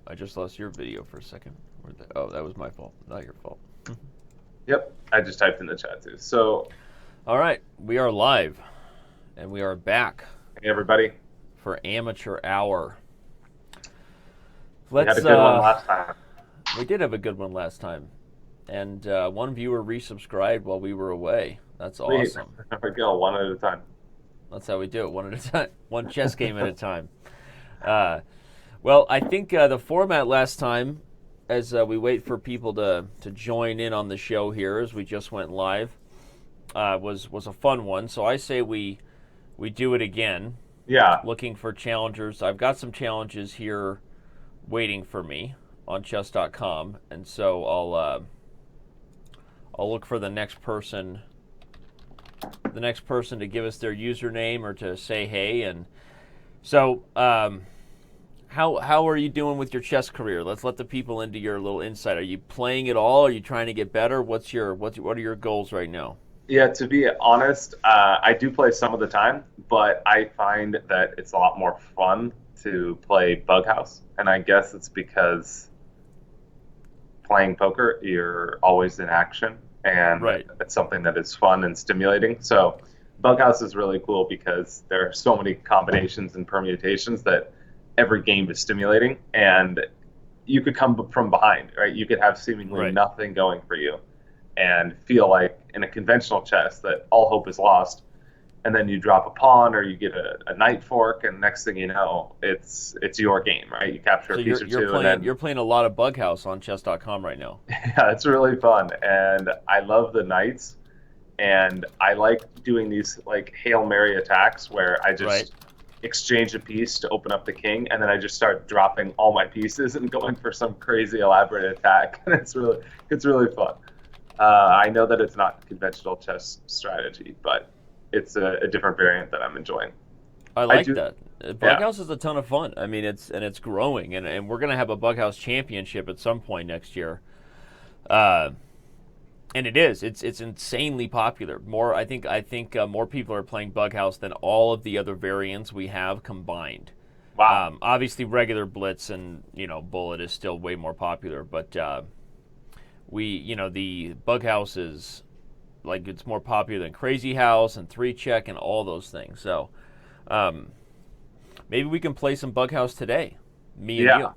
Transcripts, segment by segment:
I just lost your video for a second. Oh, that was my fault, not your fault. Yep, I just typed in the chat too. So, All right, we are live, and we are back hey everybody, for Amateur Hour. we had a Let's. good one last time. We did have a good one last time, and one viewer resubscribed while we were away. That's Sweet. awesome. There we go, one at a time. That's how we do it, one at a time, one chess game at a time. Well, I think the format last time, as we wait for people to join in on the show here, as we just went live, was a fun one. So I say we do it again. Yeah, Looking for challengers. I've got some challenges here waiting for me on chess.com, and so I'll look for the next person to give us their username or to say hey. And so how are you doing with your chess career? Let's let the people into your little insight. Are you playing at all? Are you trying to get better? What are your goals right now? yeah. To be honest, I do play some of the time, but I find that it's a lot more fun to play Bug House, and I guess it's because playing poker, you're always in action, and Right. it's something that is fun and stimulating. So, Bug House is really cool because there are so many combinations and permutations that every game is stimulating, and you could come from behind, right? You could have seemingly Right. nothing going for you and feel like in a conventional chess that all hope is lost, and then you drop a pawn or you get a knight fork, and next thing you know, it's your game, right? You capture So a piece or two, and you're then playing a lot of Bug House on chess.com right now. yeah, it's really fun, and I love the knights, and I like doing these like Hail Mary attacks where I Right. just exchange a piece to open up the king, and then I just start dropping all my pieces and going for some crazy elaborate attack, and it's really fun. I know that it's not conventional chess strategy, but it's a different variant that I'm enjoying. I I like do, that. Bug yeah, House is a ton of fun. I mean, it's growing, and we're gonna have a Bug House championship at some point next year. Uh, and it's insanely popular. I think more people are playing Bug House than all of the other variants we have combined. wow, Obviously, regular Blitz and Bullet is still way more popular, but the Bug House is like it's more popular than Crazy House and Three Check and all those things. So um, maybe we can play some Bug House today, me and yeah, you.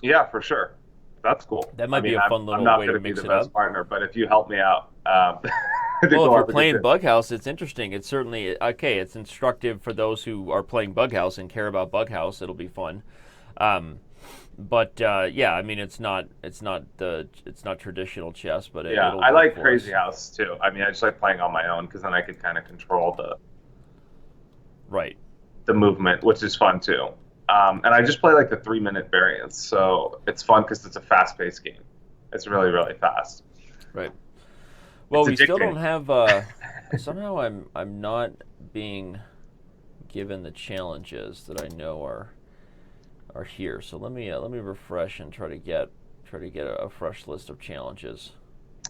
yeah, for sure. That's cool. That I might be mean, a I'm fun I'm little not way going to to be mix the it up. best partner, but if you help me out, I think Well, if we'll you're have a good playing time. Bug House, it's interesting. It's certainly okay. It's instructive for those who are playing Bug House and care about Bug House. It'll be fun. Um, but yeah, I mean, it's not traditional chess, but Yeah, it'll I work like for Crazy us. House too. I mean, I just like playing on my own because then I could kind of control Right. the movement, which is fun too. And I just play like the 3 minute variants, so it's fun because it's a fast paced game. It's really really fast. Right. Well, It's we still don't addicting. have. Somehow, I'm not being given the challenges that I know are here. So let me refresh and try to get a fresh list of challenges.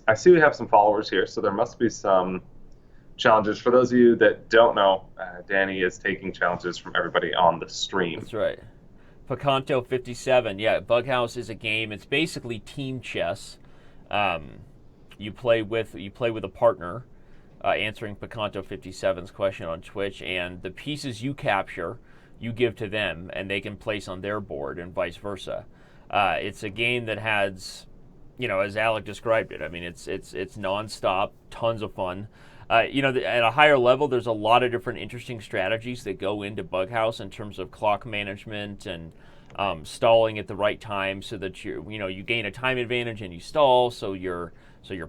I see we have some followers here, so there must be some challenges. For those of you that don't know, Danny is taking challenges from everybody on the stream. That's right. Picanto 57. Yeah, Bug House is a game. It's basically team chess. Um, you play with a partner, answering Picanto 57's question on Twitch, and the pieces you capture, you give to them, and they can place on their board, and vice versa. It's a game that has, as Alec described it. I mean, it's nonstop, tons of fun. At a higher level, there's a lot of different interesting strategies that go into Bug House in terms of clock management and stalling at the right time, so that you gain a time advantage and you stall, so your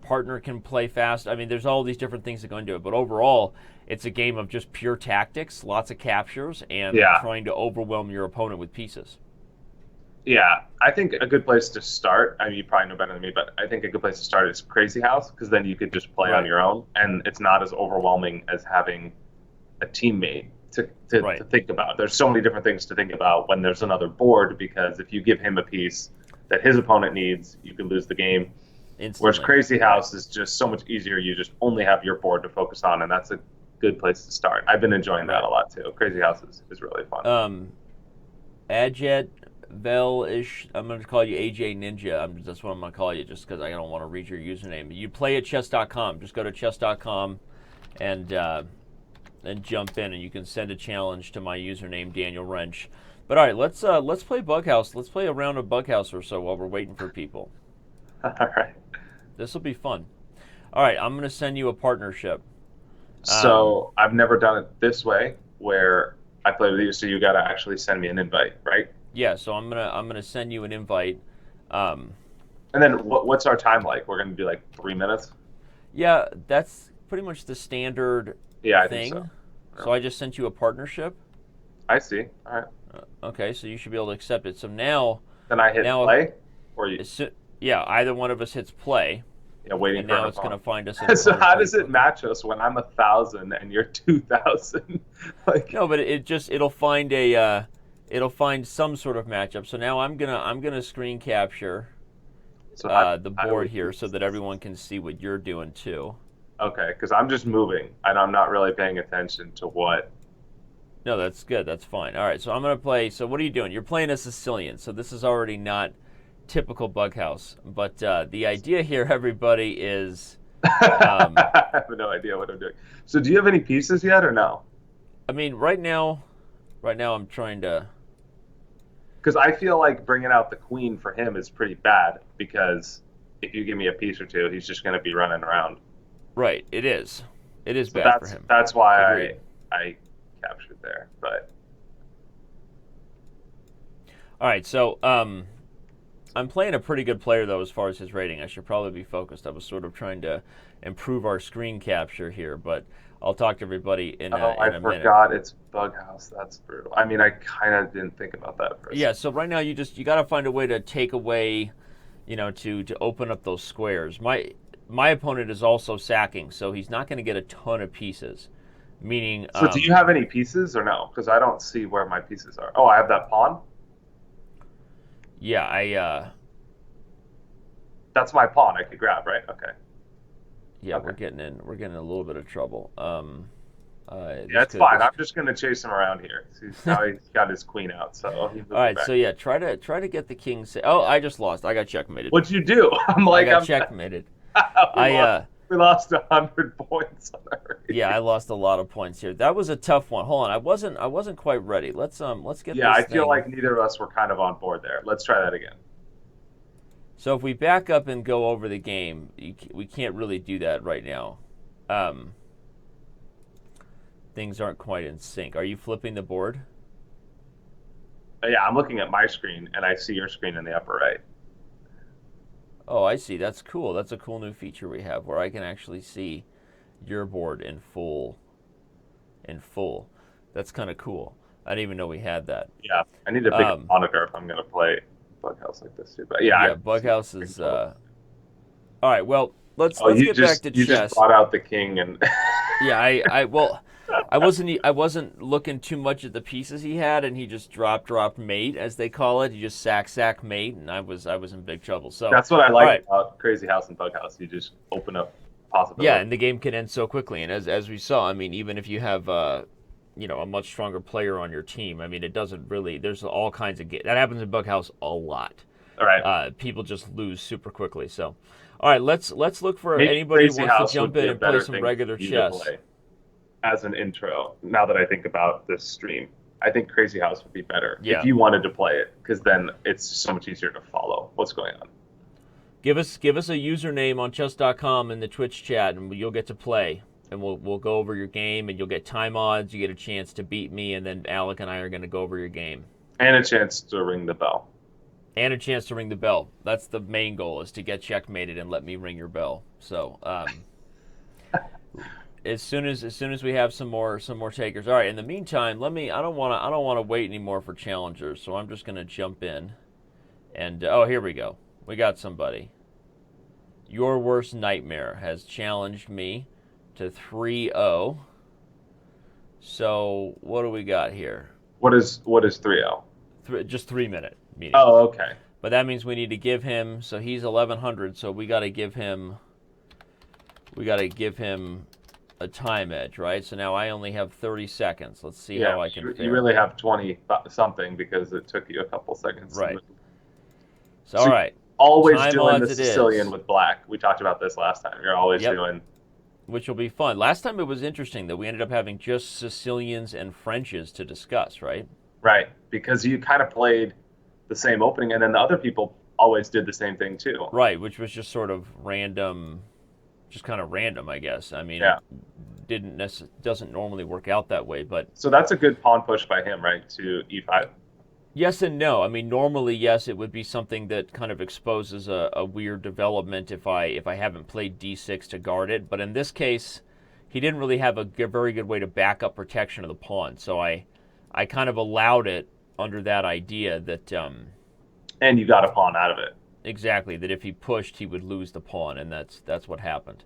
partner can play fast. I mean, there's all these different things that go into it, but overall, it's a game of just pure tactics, lots of captures, and Yeah, trying to overwhelm your opponent with pieces. yeah. I think a good place to start. I mean, you probably know better than me, but I think a good place to start is Crazy House because then you could just play on Right, your own, and it's not as overwhelming as having a teammate to right, think about. There's so many different things to think about when there's another board because if you give him a piece that his opponent needs, you can lose the game. Whereas instantly. Crazy Right, House is just so much easier. You just only have your board to focus on, and that's a good place to start. I've been enjoying that right. a lot too. Crazy House is really fun. Um, Adjet Velish. I'm going to call you AJ Ninja. That's what I'm going to call you, just because I don't want to read your username. You play at chess.com. Just go to chess.com and jump in, and you can send a challenge to my username Daniel Rensch. But all right, let's play Bughouse. Let's play a round of Bughouse or so while we're waiting for people. All right. This will be fun. All right, I'm going to send you a partnership. So I've never done it this way, where I play with you. So you got to actually send me an invite, right? Yeah. So I'm gonna send you an invite. And then what's our time like? We're gonna do like 3 minutes. Yeah, that's pretty much the standard Yeah, I thing. think so. So I just sent you a partnership. I see. All right. Okay, so you should be able to accept it. So now. Then I hit play, or you? Yeah, either one of us hits play. Yeah, waiting and for now an it's going to opponent. find us. So how does it match us when I'm 1,000 and you're 2,000? Like, no, but it'll find some sort of matchup. So now I'm gonna screen capture the board here so that everyone can see what you're doing too. Okay, because I'm just moving and I'm not really paying attention to what. No, that's good. That's fine. All right, so I'm gonna play. So what are you doing? You're playing a Sicilian. So this is already not typical Bughouse, but the idea here, everybody, is I have no idea what I'm doing. So do you have any pieces yet or no? I mean, right now I'm trying to, because I feel like bringing out the queen for him is pretty bad, because if you give me a piece or two, he's just going to be running around. Right, it is So bad for him. That's why I captured there. But all right, so I'm playing a pretty good player, though, as far as his rating. I should probably be focused. I was sort of trying to improve our screen capture here, but I'll talk to everybody in a minute. I forgot it's Bughouse. That's brutal. I mean, I kind of didn't think about that first. Yeah, so right now you got to find a way to take away, to open up those squares. My opponent is also sacking, so he's not going to get a ton of pieces. Meaning. So do you have any pieces or no? Because I don't see where my pieces are. Oh, I have that pawn. Yeah, That's my pawn. I could grab, right? Okay. Yeah, okay. We're getting in a little bit of trouble. Yeah, it's fine. I'm just gonna chase him around here. Now he's got his queen out, so. All right, so yeah, try to get the king. Oh, I just lost. I got checkmated. What'd you do? I got checkmated. We lost 100 points on that race. Yeah, I lost a lot of points here. That was a tough one. Hold on, I wasn't quite ready. Let's get. Yeah, this I feel thing. like neither of us were kind of on board there. Let's try that again. So if we back up and go over the game, we can't really do that right now. Things aren't quite in sync. Are you flipping the board? Yeah, I'm looking at my screen, and I see your screen in the upper right. Oh, I see. That's cool. That's a cool new feature we have where I can actually see your board in full. That's kind of cool. I didn't even know we had that. Yeah, I need a big monitor if I'm going to play Bughouse like this too. But yeah, Bughouse is. All right, well, let's get back to chess. You just brought out the king and. Yeah, I wasn't looking too much at the pieces he had, and he just dropped mate, as they call it. He just sack mate, and I was in big trouble. So that's what I like about Crazy House and Bughouse. You just open up possibilities. Yeah, and the game can end so quickly. And as we saw, I mean, even if you have a much stronger player on your team, I mean, it doesn't really. There's all kinds of that happens in Bughouse a lot. All right. People just lose super quickly. So, all right, let's look for anybody who wants to jump in and play some regular chess. As an intro, now that I think about this stream, I think Crazy House would be better if you wanted to play it, because then it's so much easier to follow what's going on. Give us a username on chess.com in the Twitch chat, and you'll get to play. And we'll go over your game, and you'll get time odds. You get a chance to beat me, and then Alec and I are going to go over your game. And a chance to ring the bell. That's the main goal, is to get checkmated and let me ring your bell. So as soon as we have some more takers. All right. In the meantime, I don't want to wait anymore for challengers. So I'm just going to jump in, and here we go. We got somebody. Your worst nightmare has challenged me to 3-0. So what do we got here? What is 3-0? Just 3 minute meeting. Oh, okay. But that means we need to give him. So he's 1100. So we got to give him a time edge, right? So now I only have 30 seconds. Let's see Yeah, how I can fare. you really have 20 something because it took you a couple seconds to Right. move. So, So all you're right. always Time doing the odds it Sicilian is. with black. We talked about this last time. You're always Yep. doing Which will be fun. Last time it was interesting that we ended up having just Sicilians and Frenches to discuss, right? right because you kind of played the same opening, and then the other people always did the same thing too. Right, which was just sort of random, just kind of random, I guess. I mean, it Yeah. doesn't normally work out that way, but So that's a good pawn push by him, right, to e5. yes and no. I mean, normally, yes, it would be something that kind of exposes a weird development if I haven't played d6 to guard it. But in this case, he didn't really have a very good way to back up protection of the pawn. So I kind of allowed it under that idea that And you got a pawn out of it. exactly that if he pushed, he would lose the pawn, and that's what happened.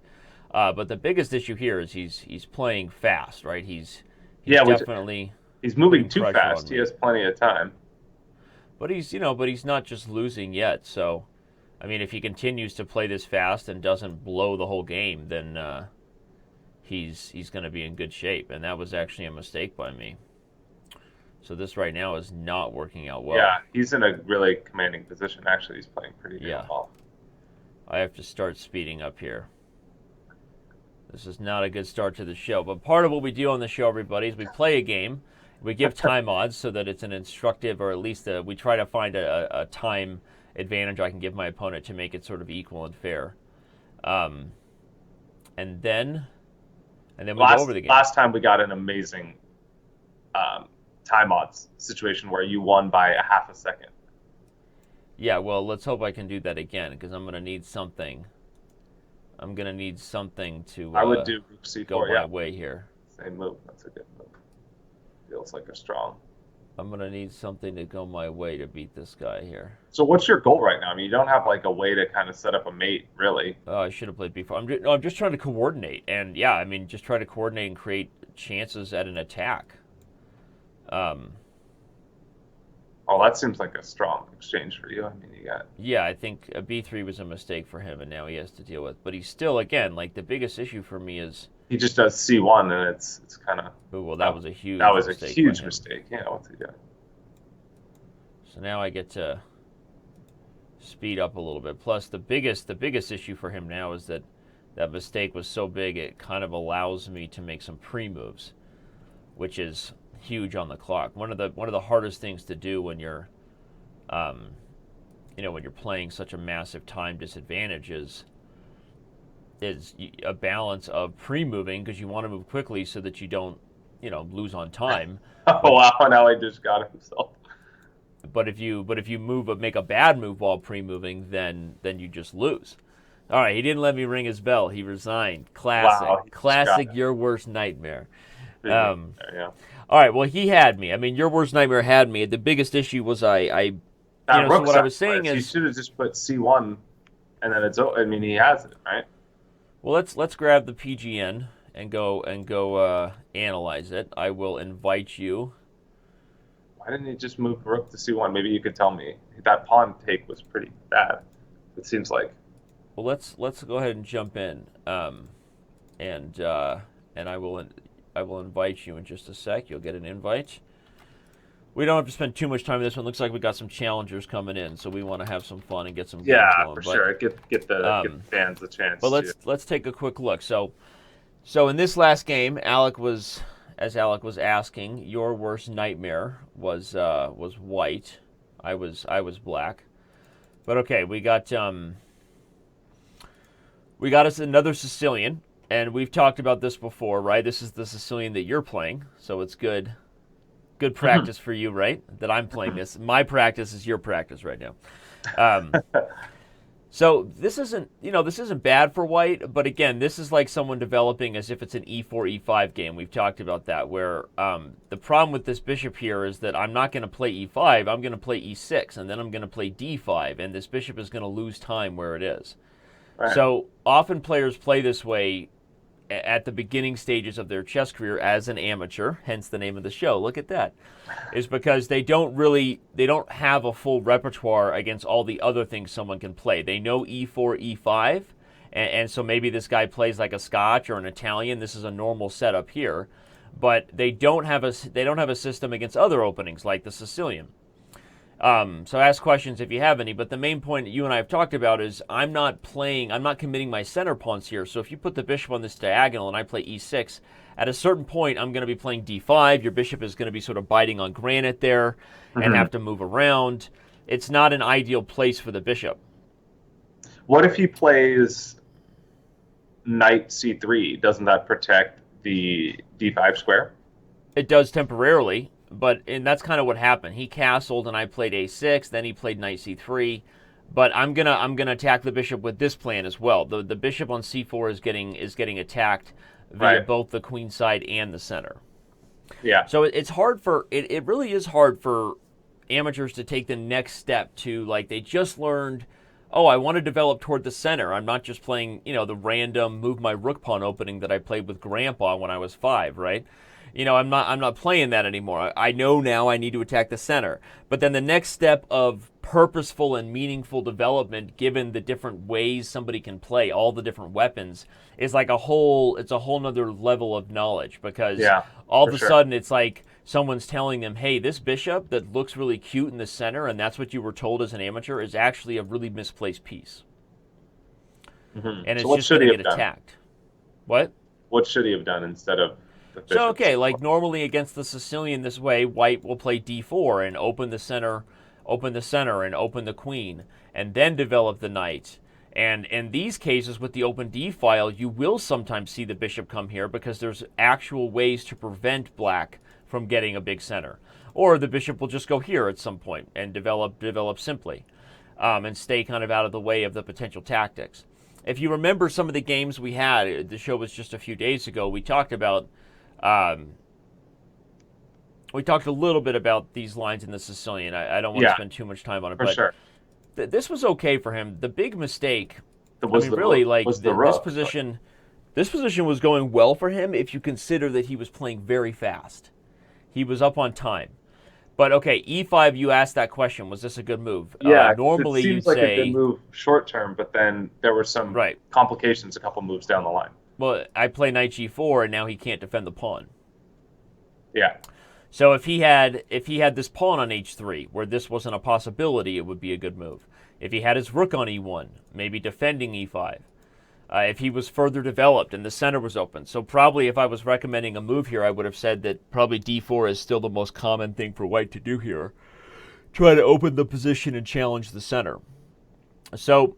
But the biggest issue here is he's playing fast, right? He's Yeah, definitely he's moving putting too pressure on fast. He me. has plenty of time. But he's not just losing yet. So, I mean, if he continues to play this fast and doesn't blow the whole game, then he's going to be in good shape. And that was actually a mistake by me. So this right now is not working out well. Yeah, he's in a really commanding position. Actually, he's playing pretty damn well. I have to start speeding up here. This is not a good start to the show. But part of what we do on the show, everybody, is we play a game. We give time odds so that it's an instructive, or at least we try to find a time advantage I can give my opponent to make it sort of equal and fair. And then we go over the game. Last time we got an amazing time odds situation where you won by a half a second. Yeah, well, let's hope I can do that again because I'm going to need something. I'm going to need something to I would do rook c4, go my way here. Same move. That's a good move. Feels like a strong. I'm going to need something to go my way to beat this guy here. So what's your goal right now? I mean, you don't have like a way to kind of set up a mate, really. Oh, I should have played b4. I'm just trying to coordinate. And yeah, I mean, just try to coordinate and create chances at an attack. Oh, that seems like a strong exchange for you. I mean, you got... Yeah, I think a b3 was a mistake for him, and now he has to deal with. But he's still, again, like the biggest issue for me is he just does c1, and it's kind of... Oh, well, that was a huge mistake. Huge mistake. Yeah, what's he doing? So now I get to speed up a little bit. Plus, the biggest issue for him now is that mistake was so big it kind of allows me to make some pre-moves, which is huge on the clock. One of the hardest things to do when you're when you're playing such a massive time disadvantage is a balance of pre-moving because you want to move quickly so that you don't lose on time. Oh wow! Now he just got himself. But if you make a bad move while pre-moving, then you just lose. All right, he didn't let me ring his bell. He resigned. Classic, wow, classic. Your worst nightmare. Yeah. All right. Well, he had me. I mean, your worst nightmare had me. The biggest issue was I so what I was saying is you should have just put c1, and then it's. I mean, he has it, right? Well, let's grab the PGN and go analyze it. I will invite you. Why didn't he just move rook to c1? Maybe you could tell me. That pawn take was pretty bad. It seems like. Well, let's go ahead and jump in, and I will invite you in just a sec. You'll get an invite. We don't have to spend too much time on this one. Looks like we got some challengers coming in, so we want to have some fun and get some games going. For sure. Get the fans a chance. But let's take a quick look. So in this last game, Alec was asking, your worst nightmare was white. I was black. But okay, we got us another Sicilian, and we've talked about this before, right? This is the Sicilian that you're playing, so it's good practice for you, right? That I'm playing this. My practice is your practice right now. So this isn't bad for white, but again, this is like someone developing as if it's an e4, e5 game. We've talked about that, where the problem with this bishop here is that I'm not going to play e5, I'm going to play e6, and then I'm going to play d5, and this bishop is going to lose time where it is. Right. So often players play this way at the beginning stages of their chess career as an amateur, hence the name of the show. Look at that. Is because they don't have a full repertoire against all the other things someone can play. They know e4, e5, and so maybe this guy plays like a Scotch or an Italian. This is a normal setup here, but they don't have a system against other openings like the Sicilian. So ask questions if you have any, but the main point that you and I have talked about is I'm not committing my center pawns here. So if you put the bishop on this diagonal and I play e6, at a certain point I'm going to be playing d5. Your bishop is going to be sort of biting on granite there and have to move around. It's not an ideal place for the bishop. What if he plays knight c3? Doesn't that protect the d5 square? It does temporarily. And that's kind of what happened. He castled and I played a6, then he played knight c3. But I'm gonna attack the bishop with this plan as well. The bishop on c4 is getting attacked via both the queen side and the center. Yeah. So it's hard it really is hard for amateurs to take the next step to, like, they just learned, oh, I want to develop toward the center. I'm not just playing, the random move my rook pawn opening that I played with Grandpa when I was 5, right? I'm not playing that anymore. I know now I need to attack the center. But then the next step of purposeful and meaningful development, given the different ways somebody can play, all the different weapons, is like a whole nother level of knowledge, because all of a sudden it's like someone's telling them, hey, this bishop that looks really cute in the center, and that's what you were told as an amateur, is actually a really misplaced piece. And it's just going to get attacked. What? What should he have done instead of... So, okay, like normally against the Sicilian this way, white will play d4 and open the center and open the queen, and then develop the knight. And in these cases with the open d file, you will sometimes see the bishop come here because there's actual ways to prevent black from getting a big center. Or the bishop will just go here at some point and develop simply, and stay kind of out of the way of the potential tactics. If you remember some of the games we had, the show was just a few days ago, we talked a little bit about these lines in the Sicilian. I don't want to spend too much time on it, but this was okay for him. The big mistake, this position was going well for him if you consider that he was playing very fast. He was up on time. But okay, e5, you asked that question. Was this a good move? Yeah, normally it seems like a good move short term, but then there were some complications a couple moves down the line. Well, I play knight g4, and now he can't defend the pawn. Yeah. So if he had this pawn on h3, where this wasn't a possibility, it would be a good move. If he had his rook on e1, maybe defending e5. If he was further developed and the center was open. So probably if I was recommending a move here, I would have said that probably d4 is still the most common thing for white to do here. Try to open the position and challenge the center. So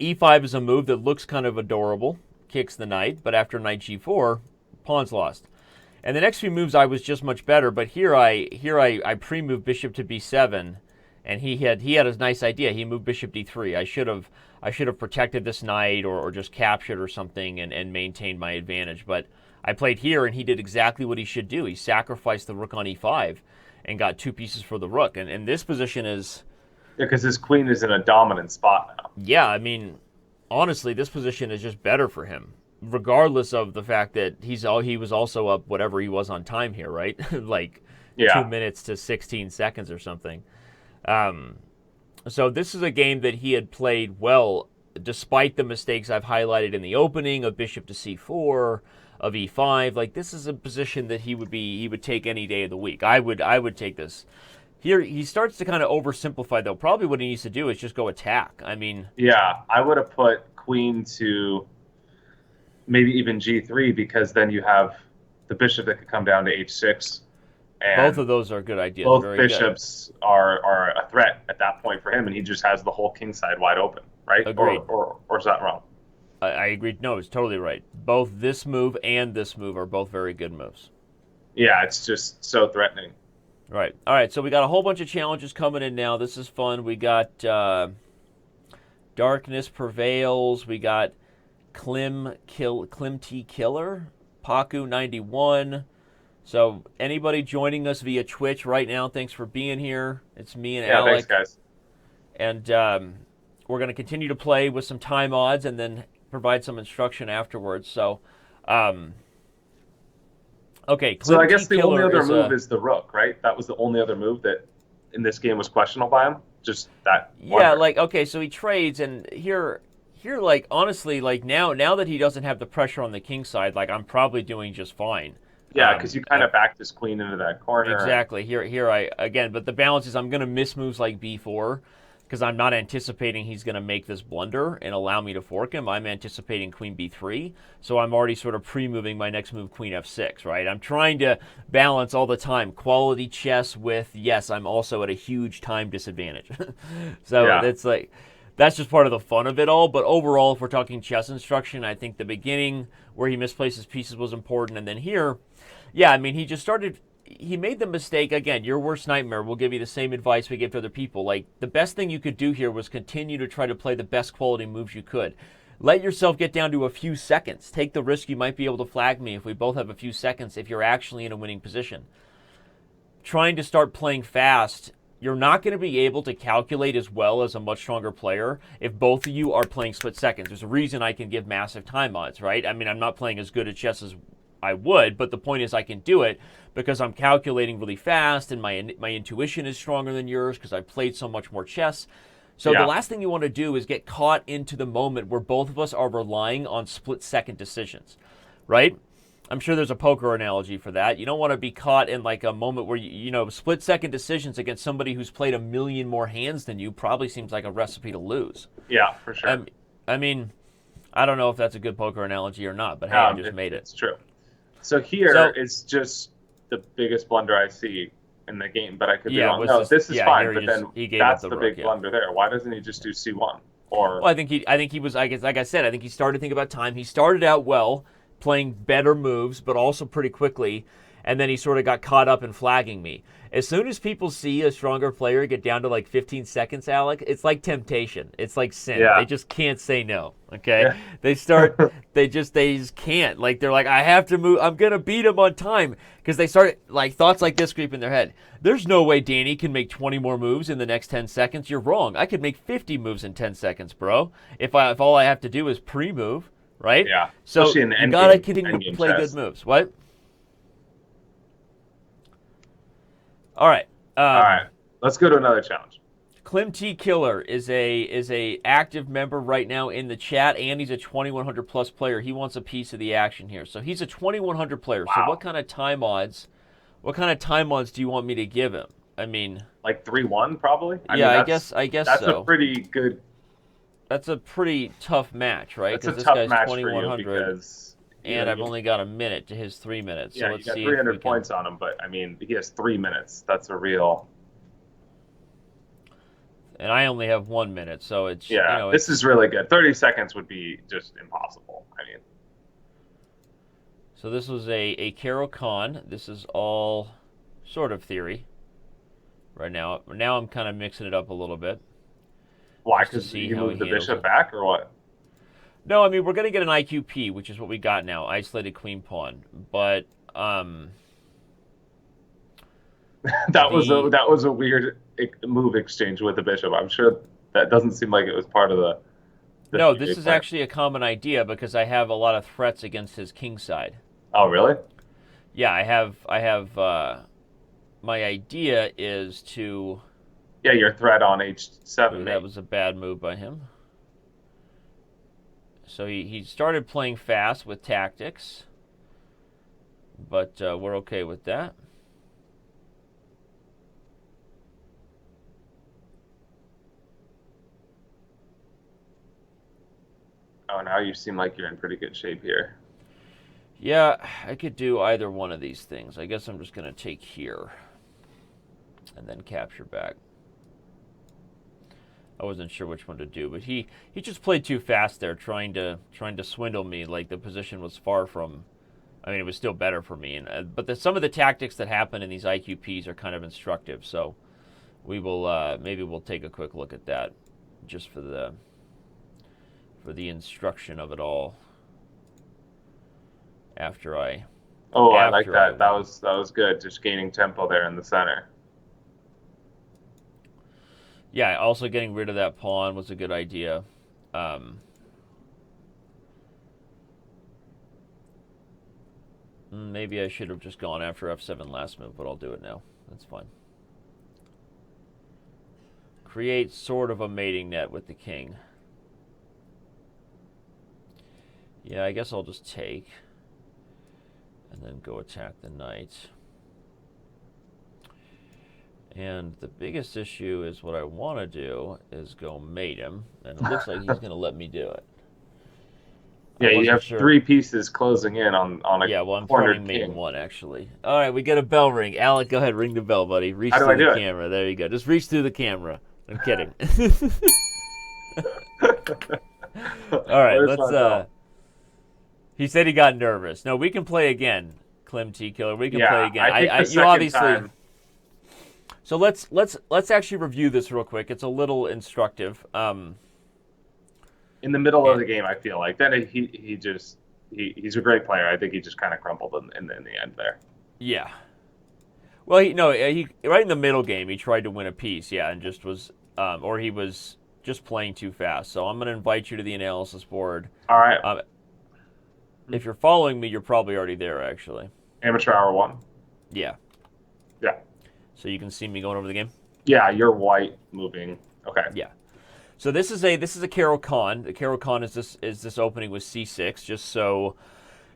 e5 is a move that looks kind of adorable, kicks the knight, but after knight g4, pawn's lost. And the next few moves I was just much better, but here I pre-moved bishop to b7, and he had a nice idea. He moved bishop d3. I should have protected this knight or just captured or something and maintained my advantage. But I played here, and he did exactly what he should do. He sacrificed the rook on e5 and got 2 pieces for the rook. And this position is... Yeah, because his queen is in a dominant spot now. Yeah, I mean, honestly, this position is just better for him, regardless of the fact that he was also up whatever he was on time here, right? 2 minutes to 16 seconds or something. So this is a game that he had played well, despite the mistakes I've highlighted in the opening of bishop to c4, of e5. Like, this is a position that he would take any day of the week. I would take this. Here, he starts to kind of oversimplify, though. Probably what he needs to do is just go attack. I mean... Yeah, I would have put queen to maybe even g3, because then you have the bishop that could come down to h6. And both of those are good ideas. Both bishops are a threat at that point for him, and he just has the whole king side wide open, right? Agreed. Or is that wrong? I agree. No, it's totally right. Both this move and this move are both very good moves. Yeah, it's just so threatening. Right. All right, so we got a whole bunch of challenges coming in now. This is fun. We got Darkness Prevails. We got Klim T Killer, Paku 91. So anybody joining us via Twitch right now, thanks for being here. It's me and Alec. Thanks, guys. And we're going to continue to play with some time odds and then provide some instruction afterwards. So, okay. So I guess the only other move is the rook, right? That was the only other move that in this game was questionable by him? Just that one. Yeah, okay, so he trades, and here Here, like, honestly, like, now that he doesn't have the pressure on the king side, like, I'm probably doing just fine. Yeah, because you kind of backed this queen into that corner. Exactly. Here I again, but the balance is I'm going to miss moves like b4 because I'm not anticipating he's going to make this blunder and allow me to fork him. I'm anticipating queen b3, so I'm already sort of pre-moving my next move, queen f6, right? I'm trying to balance all the time quality chess with, yes, I'm also at a huge time disadvantage. So Yeah. that's like, that's just part of the fun of it all. But overall, if we're talking chess instruction, I think the beginning where he misplaces pieces was important, and then here, yeah, I mean, he just started. He made the mistake again. Your worst nightmare. We'll give you the same advice we give to other people. Like, the best thing you could do here was continue to try to play the best quality moves you could. Let yourself get down to a few seconds. Take the risk you might be able to flag me if we both have a few seconds if you're actually in a winning position. Trying to start playing fast, you're not going to be able to calculate as well as a much stronger player if both of you are playing split seconds. There's a reason I can give massive time odds, right? I mean, I'm not playing as good at chess as I would, but the point is I can do it because I'm calculating really fast and my intuition is stronger than yours because I've played so much more chess. So the last thing you want to do is get caught into the moment where both of us are relying on split-second decisions, right? I'm sure there's a poker analogy for that. You don't want to be caught in like a moment where you know, split-second decisions against somebody who's played a million more hands than you probably seems like a recipe to lose. Yeah, for sure. I mean, I don't know if that's a good poker analogy or not, but hey, I just made it. It's true. So here is just the biggest blunder I see in the game, but I could be wrong. No, this is fine, but then that's the big blunder there. Why doesn't he just do c1? Or well, I think he was, I guess, like I said, I think he started to think about time. He started out well, playing better moves, but also pretty quickly, and then he sort of got caught up in flagging me. As soon as people see a stronger player get down to like 15 seconds, Alec, it's like temptation. It's like sin. Yeah. They just can't say no. Okay, they just can't. Like, they're like, I have to move. I'm gonna beat him on time because they start like thoughts like this creep in their head. There's no way Danny can make 20 more moves in the next 10 seconds. You're wrong. I could make 50 moves in 10 seconds, bro. If all I have to do is pre-move, right? Yeah. So you gotta continue to play good moves. What? All right. All right. Let's go to another challenge. Clem T Killer is a active member right now in the chat, and he's a 2100 plus player. He wants a piece of the action here. So he's a 2100 player. Wow. So what kind of time odds? What kind of time odds do you want me to give him? I mean, like 3-1 probably. I guess that's so. A pretty good. That's a pretty tough match, right? That's a tough match for you because. And I've only got a minute to his 3 minutes. Yeah, so let's you got see 300 points on him, but I mean, he has 3 minutes. That's a real. And I only have 1 minute, so it's this is really good. 30 seconds would be just impossible. I mean, so this was a Caro Kann. This is all sort of theory. Right now I'm kind of mixing it up a little bit. Why? Because you moved the bishop back, or what? No, I mean, we're going to get an IQP, which is what we got now, isolated queen pawn. But that was a weird move exchange with the bishop. I'm sure that doesn't seem like it was part of the no, this is actually a common idea because I have a lot of threats against his king side. Oh, really? Yeah, I have my idea is to... Yeah, your threat on h7. That was a bad move by him. So he started playing fast with tactics, but we're okay with that. Oh, now you seem like you're in pretty good shape here. Yeah, I could do either one of these things. I guess I'm just going to take here and then capture back. I wasn't sure which one to do, but he just played too fast there, trying to swindle me. Like, the position was far from. I mean, it was still better for me. And but some of the tactics that happen in these IQPs are kind of instructive. So we will maybe we'll take a quick look at that, just for the instruction of it all. After I. Oh, I like that. That was good. Just gaining tempo there in the center. Yeah, also getting rid of that pawn was a good idea. Maybe I should have just gone after f7 last move, but I'll do it now. That's fine. Create sort of a mating net with the king. Yeah, I guess I'll just take and then go attack the knight. And the biggest issue is what I want to do is go mate him, and it looks like he's going to let me do it. Yeah, you have 3 pieces closing in on a yeah. Well, I'm cornered turning king. mate 1 actually. All right, we get a bell ring. Alec, go ahead, ring the bell, buddy. Reach How do through I do the it? camera. There you go. Just reach through the camera. I'm kidding. All right, Where's my bell? He said he got nervous. No, we can play again, Clem T Killer. We can Yeah, play again. I think the you second obviously. time. So let's actually review this real quick. It's a little instructive. In the middle of the game, I feel like then he's a great player. I think he just kind of crumbled in the end there. Yeah. Well, he right in the middle game he tried to win a piece, yeah, and just was or he was just playing too fast. So I'm going to invite you to the analysis board. All right. If you're following me, you're probably already there, actually. Amateur hour 1. Yeah. Yeah. So you can see me going over the game. Yeah, you're white moving. Okay. Yeah. So this is a Caro-Kann. The Caro-Kann is this opening with C6, just so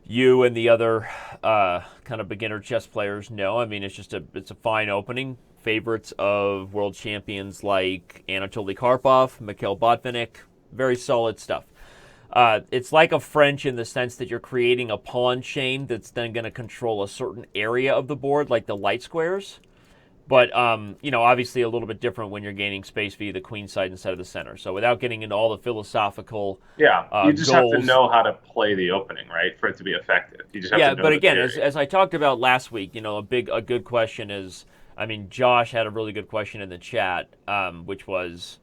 you and the other kind of beginner chess players know. I mean, it's a fine opening. Favorites of world champions like Anatoly Karpov, Mikhail Botvinnik, very solid stuff. It's like a French in the sense that you're creating a pawn chain that's then going to control a certain area of the board, like the light squares. But, obviously a little bit different when you're gaining space via the queen side instead of the center. So without getting into all the philosophical you just goals, have to know how to play the opening, right, for it to be effective. You just have to know but again, the theory. as I talked about last week, a good question is, I mean, Josh had a really good question in the chat, which was,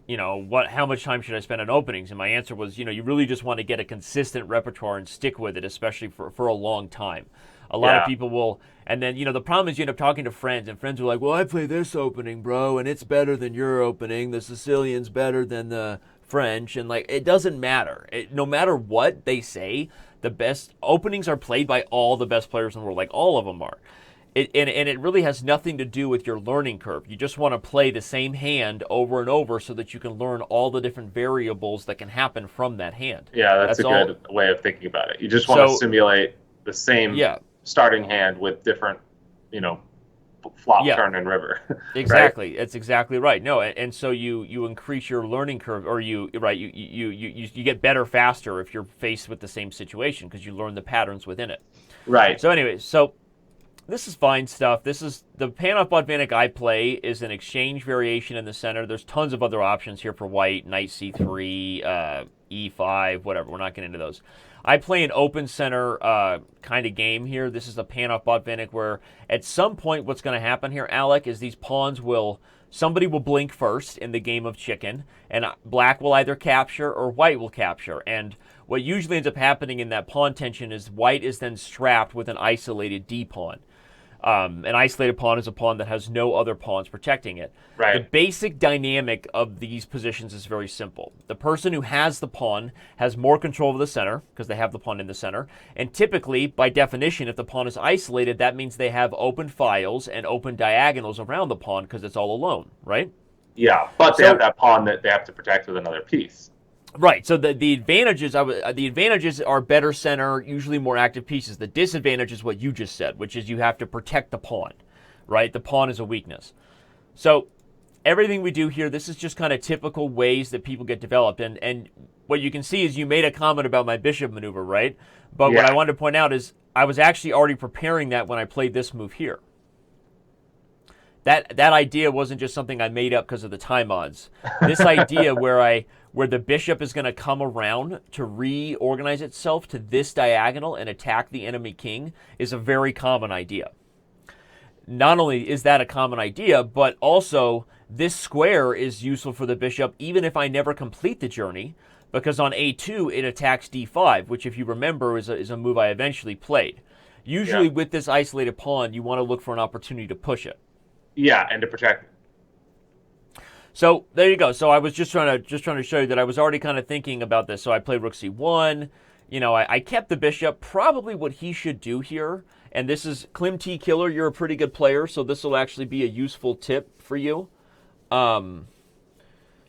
how much time should I spend on openings? And my answer was, you really just want to get a consistent repertoire and stick with it, especially for a long time. A lot of people will, and then, the problem is you end up talking to friends, and friends are like, well, I play this opening, bro, and it's better than your opening. The Sicilian's better than the French, and, it doesn't matter. No matter what they say, the best openings are played by all the best players in the world, all of them are. And it really has nothing to do with your learning curve. You just want to play the same hand over and over so that you can learn all the different variables that can happen from that hand. Yeah, that's a good way of thinking about it. You just want to simulate the same starting hand with different, flop, turn, and river. Exactly. Right? That's exactly right. No, and so you increase your learning curve, or you get better faster if you're faced with the same situation because you learn the patterns within it. Right. So anyway, this is fine stuff. This is the Panov Botvinnik I play is an exchange variation in the center. There's tons of other options here for white, knight c3, e5, whatever. We're not getting into those. I play an open center kind of game here. This is the Panov Botvinnik where at some point what's going to happen here, Alec, is these pawns somebody will blink first in the game of chicken, and black will either capture or white will capture. And what usually ends up happening in that pawn tension is white is then strapped with an isolated D pawn. An isolated pawn is a pawn that has no other pawns protecting it. Right. The basic dynamic of these positions is very simple. The person who has the pawn has more control of the center because they have the pawn in the center. And typically, by definition, if the pawn is isolated, that means they have open files and open diagonals around the pawn because it's all alone, right? Yeah, but they have that pawn that they have to protect with another piece. Right. So the advantages are better center, usually more active pieces. The disadvantage is what you just said, which is you have to protect the pawn, right? The pawn is a weakness. So everything we do here, this is just kind of typical ways that people get developed. And what you can see is you made a comment about my bishop maneuver, right? But what I wanted to point out is I was actually already preparing that when I played this move here. That idea wasn't just something I made up because of the time odds. This idea where the bishop is going to come around to reorganize itself to this diagonal and attack the enemy king is a very common idea. Not only is that a common idea, but also this square is useful for the bishop even if I never complete the journey, because on a2 it attacks d5, which if you remember is a move I eventually played. Usually with this isolated pawn, you want to look for an opportunity to push it. Yeah, and to protect. So there you go. So I was just trying to show you that I was already kind of thinking about this. So I played rook c1. I kept the bishop. Probably what he should do here, and this is Clem T Killer. You're a pretty good player, so this will actually be a useful tip for you.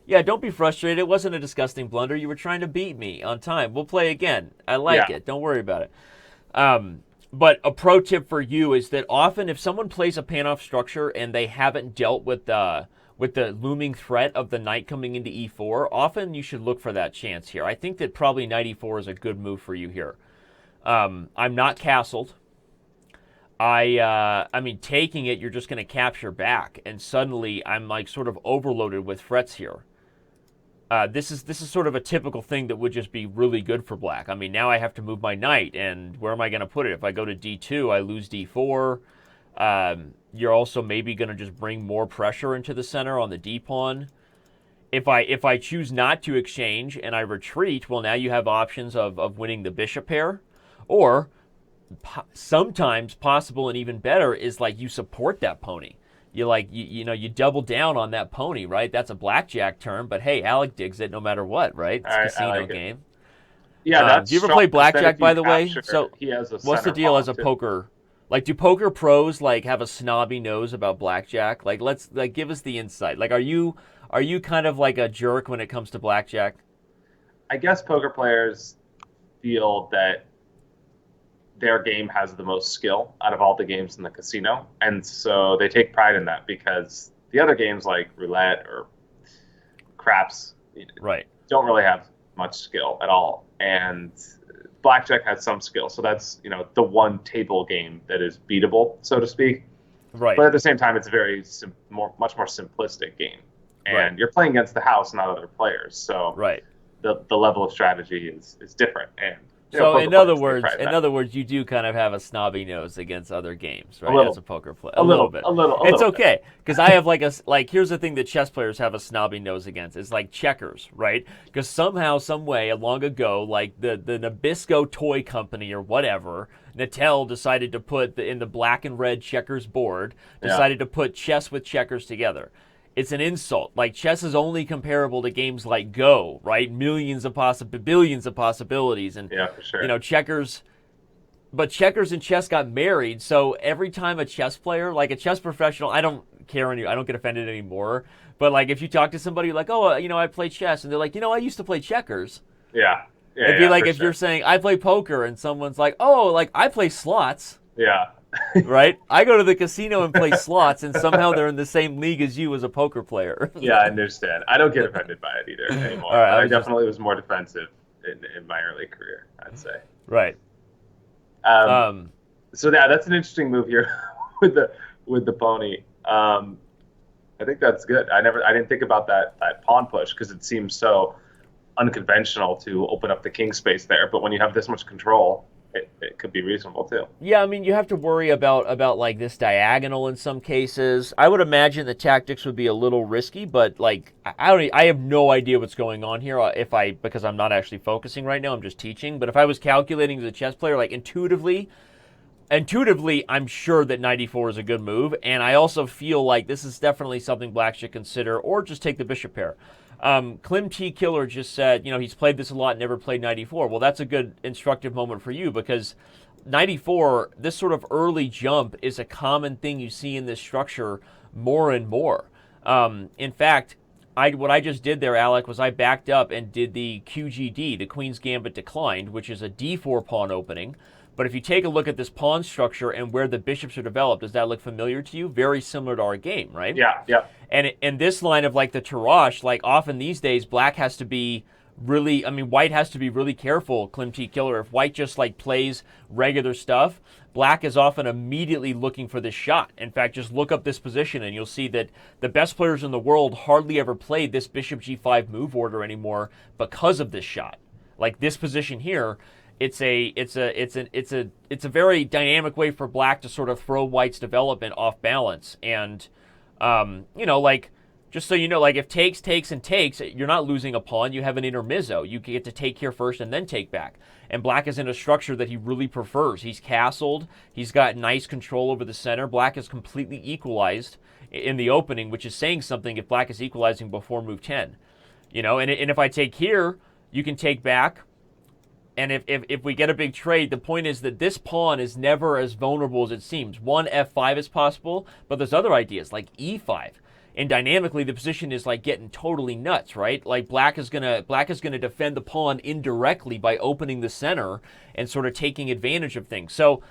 Yeah, don't be frustrated. It wasn't a disgusting blunder. You were trying to beat me on time. We'll play again. I like Yeah. it. Don't worry about it. But a pro tip for you is that often if someone plays a pan-off structure and they haven't dealt with the looming threat of the knight coming into e4, often you should look for that chance here. I think that probably knight e4 is a good move for you here. I'm not castled. I mean, taking it, you're just going to capture back, and suddenly I'm like sort of overloaded with threats here. This is sort of a typical thing that would just be really good for black. I mean, now I have to move my knight, and where am I going to put it? If I go to d2, I lose d4. You're also maybe going to just bring more pressure into the center on the d pawn. If I choose not to exchange and I retreat, well, now you have options of winning the bishop pair, or sometimes possible and even better is like you support that pony. You double down on that pony, right? That's a blackjack turn, but hey, Alec digs it no matter what, right? It's a casino like game. Yeah, that's do you ever strong, play 'cause then blackjack, if you by the way? capture, So he has a what's the center deal pawn, as a too. poker? Like, do poker pros like have a snobby nose about blackjack? Like, let's like give us the insight. Like, are you kind of like a jerk when it comes to blackjack? I guess poker players feel that their game has the most skill out of all the games in the casino, and so they take pride in that because the other games like roulette or craps Right. don't really have much skill at all, and blackjack has some skill. So that's the one table game that is beatable, so to speak. Right. But at the same time, it's a very much more simplistic game, and Right. you're playing against the house, not other players. So Right. the level of strategy is different. And So poker in players other take words, pride in that. you do kind of have a snobby nose against other games, right? little. As a poker player, A little bit. a little It's bit. okay because I have like here's the thing that chess players have a snobby nose against. It's like checkers, right? Because somehow, some way, long ago, like the Nabisco toy company or whatever, Mattel decided to put in the black and red checkers board, decided to put chess with checkers together. It's an insult. Like, chess is only comparable to games like Go, right? Billions of possibilities, and Yeah, for sure. checkers. But checkers and chess got married, so every time a chess player, like a chess professional, I don't get offended anymore. But like, if you talk to somebody like, oh, I play chess, and they're like, I used to play checkers. Yeah. It'd be like for if sure. you're saying I play poker, and someone's like, oh, like I play slots. Yeah. Right? I go to the casino and play slots, and somehow they're in the same league as you as a poker player. Yeah, I understand. I don't get offended by it either anymore. All right, I definitely was more defensive in my early career, I'd say. Right. So yeah, that's an interesting move here with the pony. I think that's good. I didn't think about that pawn push because it seems so unconventional to open up the king space there. But when you have this much control, it could be reasonable too. Yeah, I mean, you have to worry about like this diagonal in some cases. I would imagine the tactics would be a little risky, but like I have no idea what's going on here because I'm not actually focusing right now. I'm just teaching. But if I was calculating as a chess player, like intuitively, I'm sure that knight e4 is a good move, and I also feel like this is definitely something black should consider, or just take the bishop pair. Clem T. Killer just said, he's played this a lot, never played knight e4. Well, that's a good instructive moment for you because knight e4, this sort of early jump is a common thing you see in this structure more and more. In fact, what I just did there, Alec, was I backed up and did the QGD, the Queen's Gambit Declined, which is a d4 pawn opening. But if you take a look at this pawn structure and where the bishops are developed, does that look familiar to you? Very similar to our game, right? Yeah. And in this line of like the Tarrasch, like often these days, black has to be white has to be really careful, Clem T. Killer. If white just like plays regular stuff, black is often immediately looking for this shot. In fact, just look up this position and you'll see that the best players in the world hardly ever played this bishop g5 move order anymore because of this shot. Like this position here, it's a very dynamic way for black to sort of throw white's development off balance. And like, just so you know, like if takes, you're not losing a pawn. You have an intermezzo. You get to take here first and then take back. And black is in a structure that he really prefers. He's castled. He's got nice control over the center. Black is completely equalized in the opening, which is saying something if black is equalizing before move 10. And if I take here, you can take back. And if we get a big trade, the point is that this pawn is never as vulnerable as it seems. One, f5 is possible, but there's other ideas like e5. and dynamically the position is like getting totally nuts, right? Like black is gonna defend the pawn indirectly by opening the center and sort of taking advantage of things. So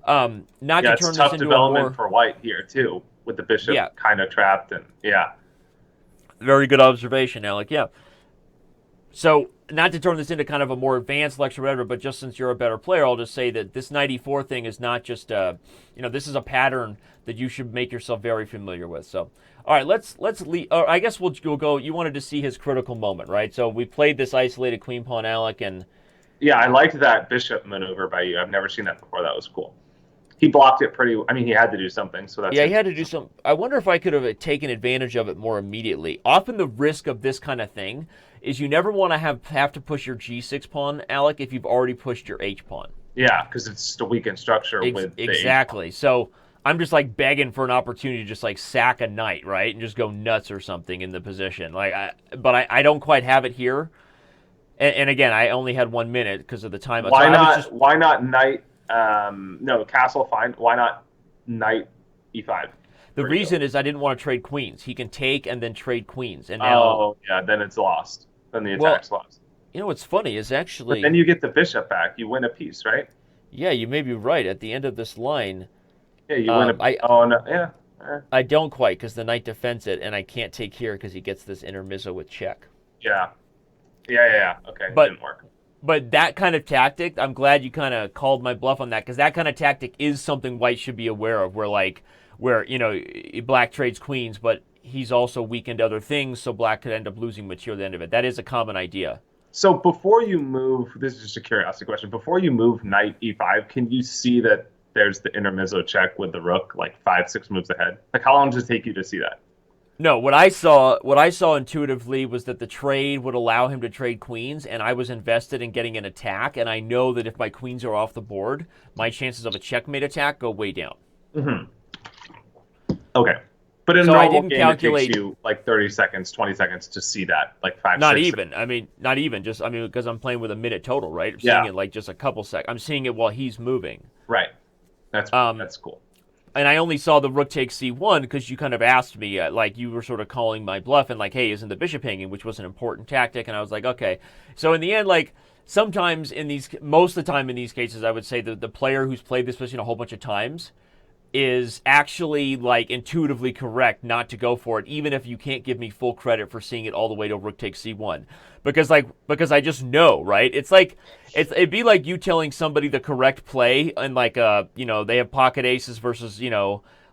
not Yeah, to it's turn this tough into a development more for white here too, with the bishop yeah, kind of trapped, and yeah. very good observation, Alec. Yeah. So, not to turn this into kind of a more advanced lecture or whatever, but just since you're a better player, I'll just say that this 94 thing is not just, this is a pattern that you should make yourself very familiar with. So, all right, let's leave. I guess we'll go. You wanted to see his critical moment, right? So we played this isolated queen pawn, Alec, and Yeah, I liked that bishop maneuver by you. I've never seen that before. That was cool. He blocked it pretty. I mean, he had to do something, so that's yeah, he had to do some. I wonder if I could have taken advantage of it more immediately. Often the risk of this kind of thing is you never want to have to push your g6 pawn, Alec, if you've already pushed your h pawn. Yeah, because it's just a weakened structure with the exactly. So I'm just like begging for an opportunity to just like sack a knight, right, and just go nuts or something in the position. But I don't quite have it here. And again, I only had 1 minute because of the time. Why so not? Why not knight? No, castle fine. Why not knight e5? The reason is I didn't want to trade queens. He can take and then trade queens, and now yeah, then it's lost. Then the attack's lost. You know what's funny is actually. But then you get the bishop back. You win a piece, right? Yeah, you may be right. At the end of this line. Yeah, you win a. Oh no, yeah. I don't quite because the knight defends it, and I can't take here because he gets this intermezzo with check. Yeah. Yeah. Okay, but, it didn't work. But that kind of tactic, I'm glad you kind of called my bluff on that because that kind of tactic is something white should be aware of. Where black trades queens, but he's also weakened other things, so black could end up losing material at the end of it. That is a common idea. So before you move, this is just a curiosity question. Before you move knight e5, can you see that there's the intermezzo check with the rook like 5-6 moves ahead? Like how long does it take you to see that? No, what I saw intuitively was that the trade would allow him to trade queens, and I was invested in getting an attack, and I know that if my queens are off the board, my chances of a checkmate attack go way down. Mm-hmm. Okay. But in a normal game, it takes you like 30 seconds, 20 seconds to see that, like 5, not 6 even. I mean, not even. Just because I'm playing with a minute total, right? I'm yeah. seeing it like just a couple seconds. I'm seeing it while he's moving. Right. That's cool. And I only saw the rook takes c1 because you kind of asked me, like you were sort of calling my bluff and like, hey, isn't the bishop hanging, which was an important tactic. And I was like, okay. So in the end, like sometimes most of the time in these cases, I would say that the player who's played this position a whole bunch of times is actually like intuitively correct not to go for it, even if you can't give me full credit for seeing it all the way to rook takes c1, because I just know, right? It'd be like you telling somebody the correct play and like they have pocket aces versus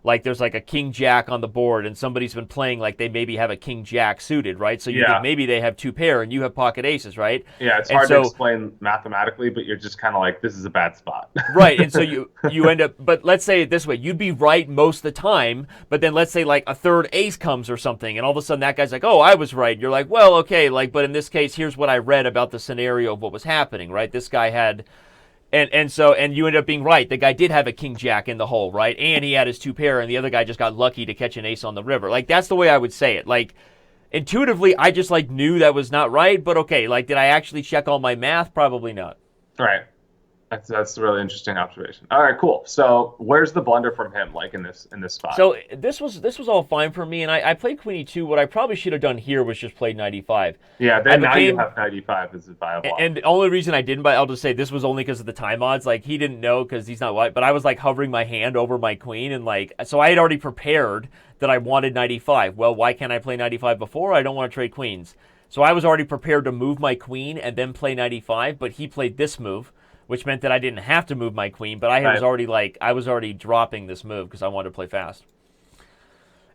like there's like a king jack on the board and somebody's been playing like they maybe have a king jack suited, right? So you think maybe they have two pair and you have pocket aces, right? Yeah, it's hard to explain mathematically, but you're just kind of like, this is a bad spot. Right, and so you end up, but let's say it this way, you'd be right most of the time, but then let's say like a third ace comes or something, and all of a sudden that guy's like, oh, I was right. You're like, well, okay, like, but in this case, here's what I read about the scenario of what was happening, right? This guy had... And you end up being right. The guy did have a king jack in the hole, right? And he had his two pair, and the other guy just got lucky to catch an ace on the river. Like, that's the way I would say it. Like, intuitively, I just, like, knew that was not right, but okay. Like, did I actually check all my math? Probably not. Right. That's a really interesting observation. All right, cool. So where's the blunder from him, like in this spot? So this was all fine for me, and I played Queen E2. What I probably should have done here was just play 95. Yeah, then now you have 95 as a viable. And the only reason I didn't, I'll just say this was only because of the time odds. Like he didn't know because he's not white, but I was like hovering my hand over my queen, and like so I had already prepared that I wanted 95. Well, why can't I play 95 before? I don't want to trade queens. So I was already prepared to move my queen and then play 95, but he played this move, which meant that I didn't have to move my queen, but I was already dropping this move because I wanted to play fast.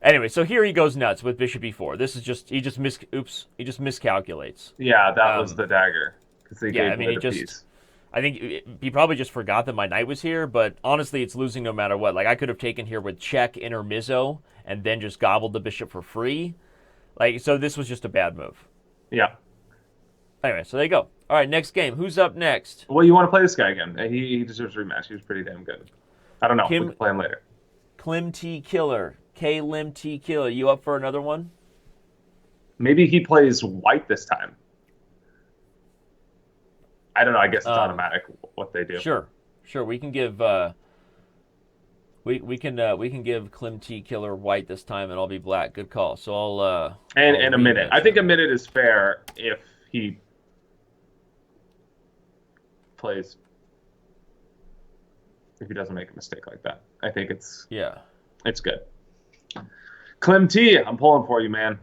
Anyway, so here he goes nuts with bishop e4. This is just he just miscalculates. Yeah, that was the dagger because they gave me the piece. I think he probably just forgot that my knight was here, but honestly, it's losing no matter what. Like I could have taken here with check intermezzo and then just gobbled the bishop for free. Like so, this was just a bad move. Yeah. Anyway, so there you go. All right, next game. Who's up next? Well, you want to play this guy again. He deserves a rematch. He was pretty damn good. I don't know. We can play him later. Klim T Killer. K-Lim T Killer. You up for another one? Maybe he plays white this time. I don't know. I guess it's automatic what they do. Sure. We can give... We can give Klim T Killer white this time, and I'll be black. Good call. So And I'll a minute. rematch I think a him. minute is fair if he plays if he doesn't make a mistake like that. I think it's Yeah. good. Clem T, I'm pulling for you, man.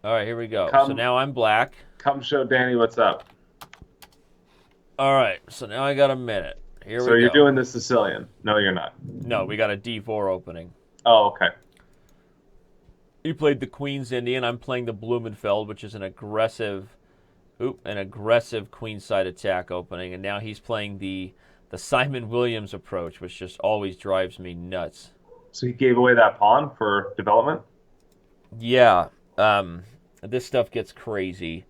All right, here we go. So Come now I'm black. come show Danny what's up. All right, so now I got a minute. Here So we you're go. doing the Sicilian. No, you're not. No, we got a D4 opening. Oh, okay. You played the Queen's Indian. I'm playing the Blumenfeld, which is an aggressive queenside attack opening, and now he's playing the Simon Williams approach, which just always drives me nuts. So he gave away that pawn for development? Yeah, this stuff gets crazy.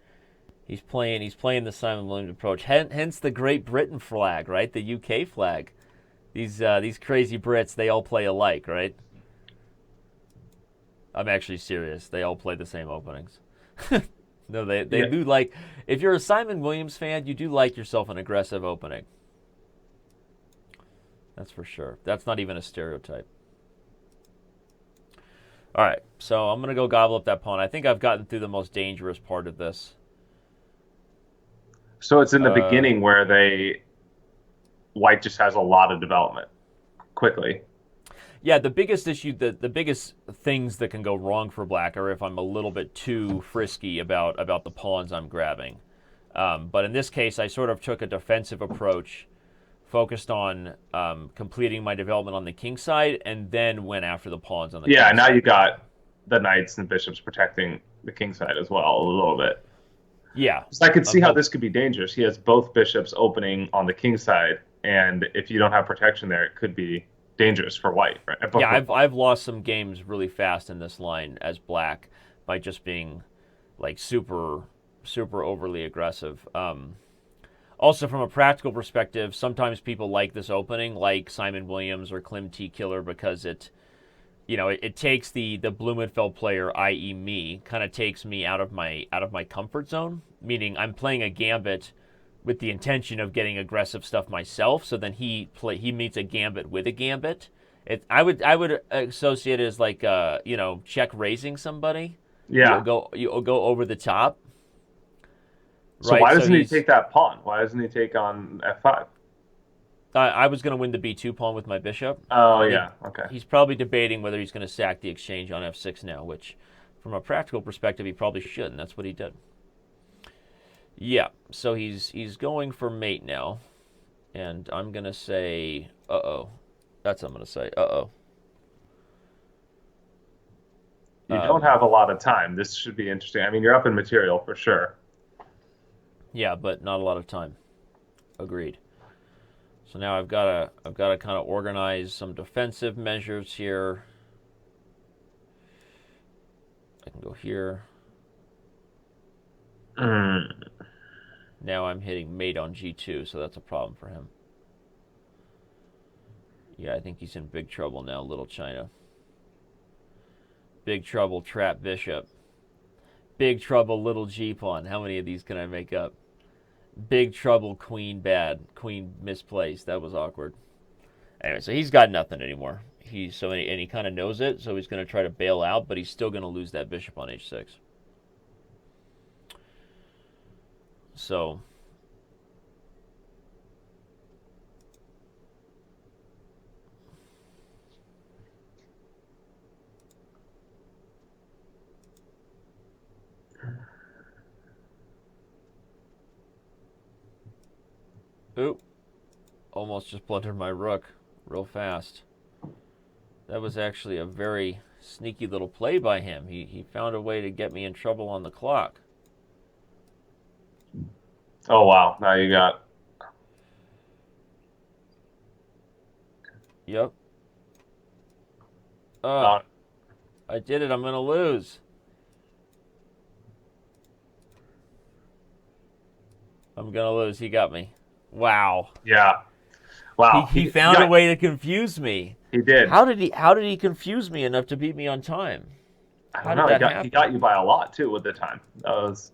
He's playing the Simon Williams approach. Hence the Great Britain flag, right? The UK flag. These crazy Brits, they all play alike, right? I'm actually serious. They all play the same openings. No, they do like. If you're a Simon Williams fan, you do like yourself an aggressive opening. That's for sure. That's not even a stereotype. All right, so I'm gonna go gobble up that pawn. I think I've gotten through the most dangerous part of this. So it's in the beginning where white just has a lot of development quickly. Yeah, the biggest issue, the biggest things that can go wrong for black are if I'm a little bit too frisky about the pawns I'm grabbing. But in this case, I sort of took a defensive approach, focused on completing my development on the king side, and then went after the pawns on the king Yeah, now side. you got the knights and bishops protecting the king side as well a little bit. Yeah. So I could see how this could be dangerous. He has both bishops opening on the king side, and if you don't have protection there, it could be dangerous for white. Right? Yeah, I've lost some games really fast in this line as black by just being like super overly aggressive. Also, from a practical perspective, sometimes people like this opening, like Simon Williams or Klim T Killer, because it takes the Blumenfeld player, i.e., me, kind of takes me out of my comfort zone. Meaning, I'm playing a gambit with the intention of getting aggressive stuff myself. So then he meets a gambit with a gambit. I would associate it as like check raising somebody. Yeah. You go over the top. So right? why doesn't he take that pawn? Why doesn't he take on f5? I was going to win the b2 pawn with my bishop. Oh, yeah. Okay. He's probably debating whether he's going to sack the exchange on f6 now, which, from a practical perspective, he probably shouldn't. That's what he did. Yeah, so he's going for mate now, and I'm going to say, uh-oh. That's what I'm going to say, uh-oh. You don't have a lot of time. This should be interesting. I mean, you're up in material for sure. Yeah, but not a lot of time. Agreed. So now I've got to kind of organize some defensive measures here. I can go here. Now I'm hitting mate on g2, so that's a problem for him. Yeah, I think he's in big trouble now, Little China. Big trouble, trap bishop. Big trouble, little g-pawn. How many of these can I make up? Big trouble, queen bad. Queen misplaced. That was awkward. Anyway, so he's got nothing anymore. He kind of knows it, so he's going to try to bail out, but he's still going to lose that bishop on h6. So oop. Almost just blundered my rook real fast. That was actually a very sneaky little play by him. He found a way to get me in trouble on the clock. Oh, wow. Now you got... Yep. I did it. I'm going to lose. I'm going to lose. He got me. Wow. Yeah. Wow. He found a way to confuse me. He did. How did he confuse me enough to beat me on time? I don't know. He got you by a lot, too, with the time. That was...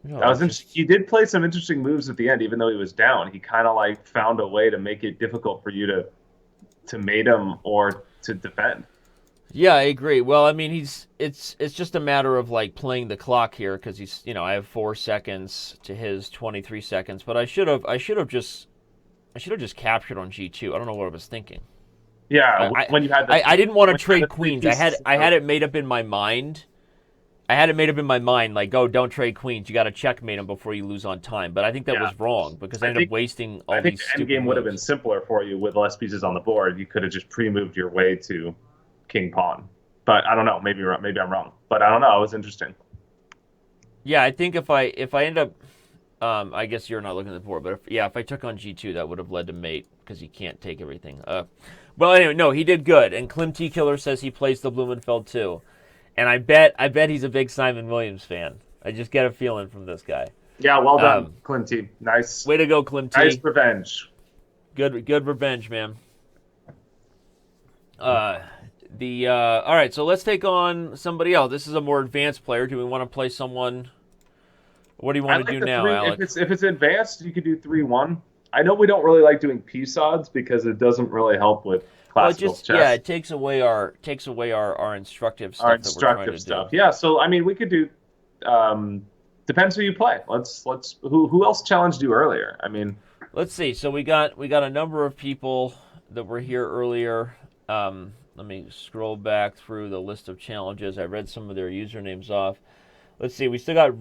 No, That I was interesting. just He did play some interesting moves at the end, even though he was down. He kind of like found a way to make it difficult for you to mate him or to defend. yeah, I agree. Well, I mean, it's just a matter of like playing the clock here because I have 4 seconds to his 23 seconds, but I should have just captured on G2. I don't know what I was thinking. Yeah, I I, when you had the I didn't want to when you had trade the three queens. pieces. I had it made up in my mind. I had it made up in my mind like, oh, don't trade queens. You got to checkmate them before you lose on time. But I think that Yeah, was wrong because I I ended up think wasting I all think these the end stupid game would have been moves. simpler for you with less pieces on the board. You could have just pre-moved your way to king pawn. But I don't know. Maybe I'm wrong. But I don't know. It was interesting. Yeah, I think if I end up, I guess you're not looking at the board, but if I took on G2, that would have led to mate because he can't take everything. Well, anyway, no, he did good. And Klim T Killer says he plays the Blumenfeld too, and I bet he's a big Simon Williams fan. I just get a feeling from this guy. Yeah, well done, Um, Clinty. Nice, Way to go, Klim nice T. revenge. Good revenge, man. Uh, all right, so let's take on somebody else. This is a more advanced player. Do we want to play someone? What do you I want to like do the now, three. If Alec? it's advanced, you could do 3-1. I know we don't really like doing peace odds because it doesn't really help with Well, it classical just yeah, chess. it takes away our instructive Our stuff that we're trying instructive to do. stuff. Yeah, so I mean, we could do. Depends who you play. Let's. Who else challenged you earlier? I mean, Let's see. So we got a number of people that were here earlier. Let me scroll back through the list of challenges. I read some of their usernames off. Let's see. We still got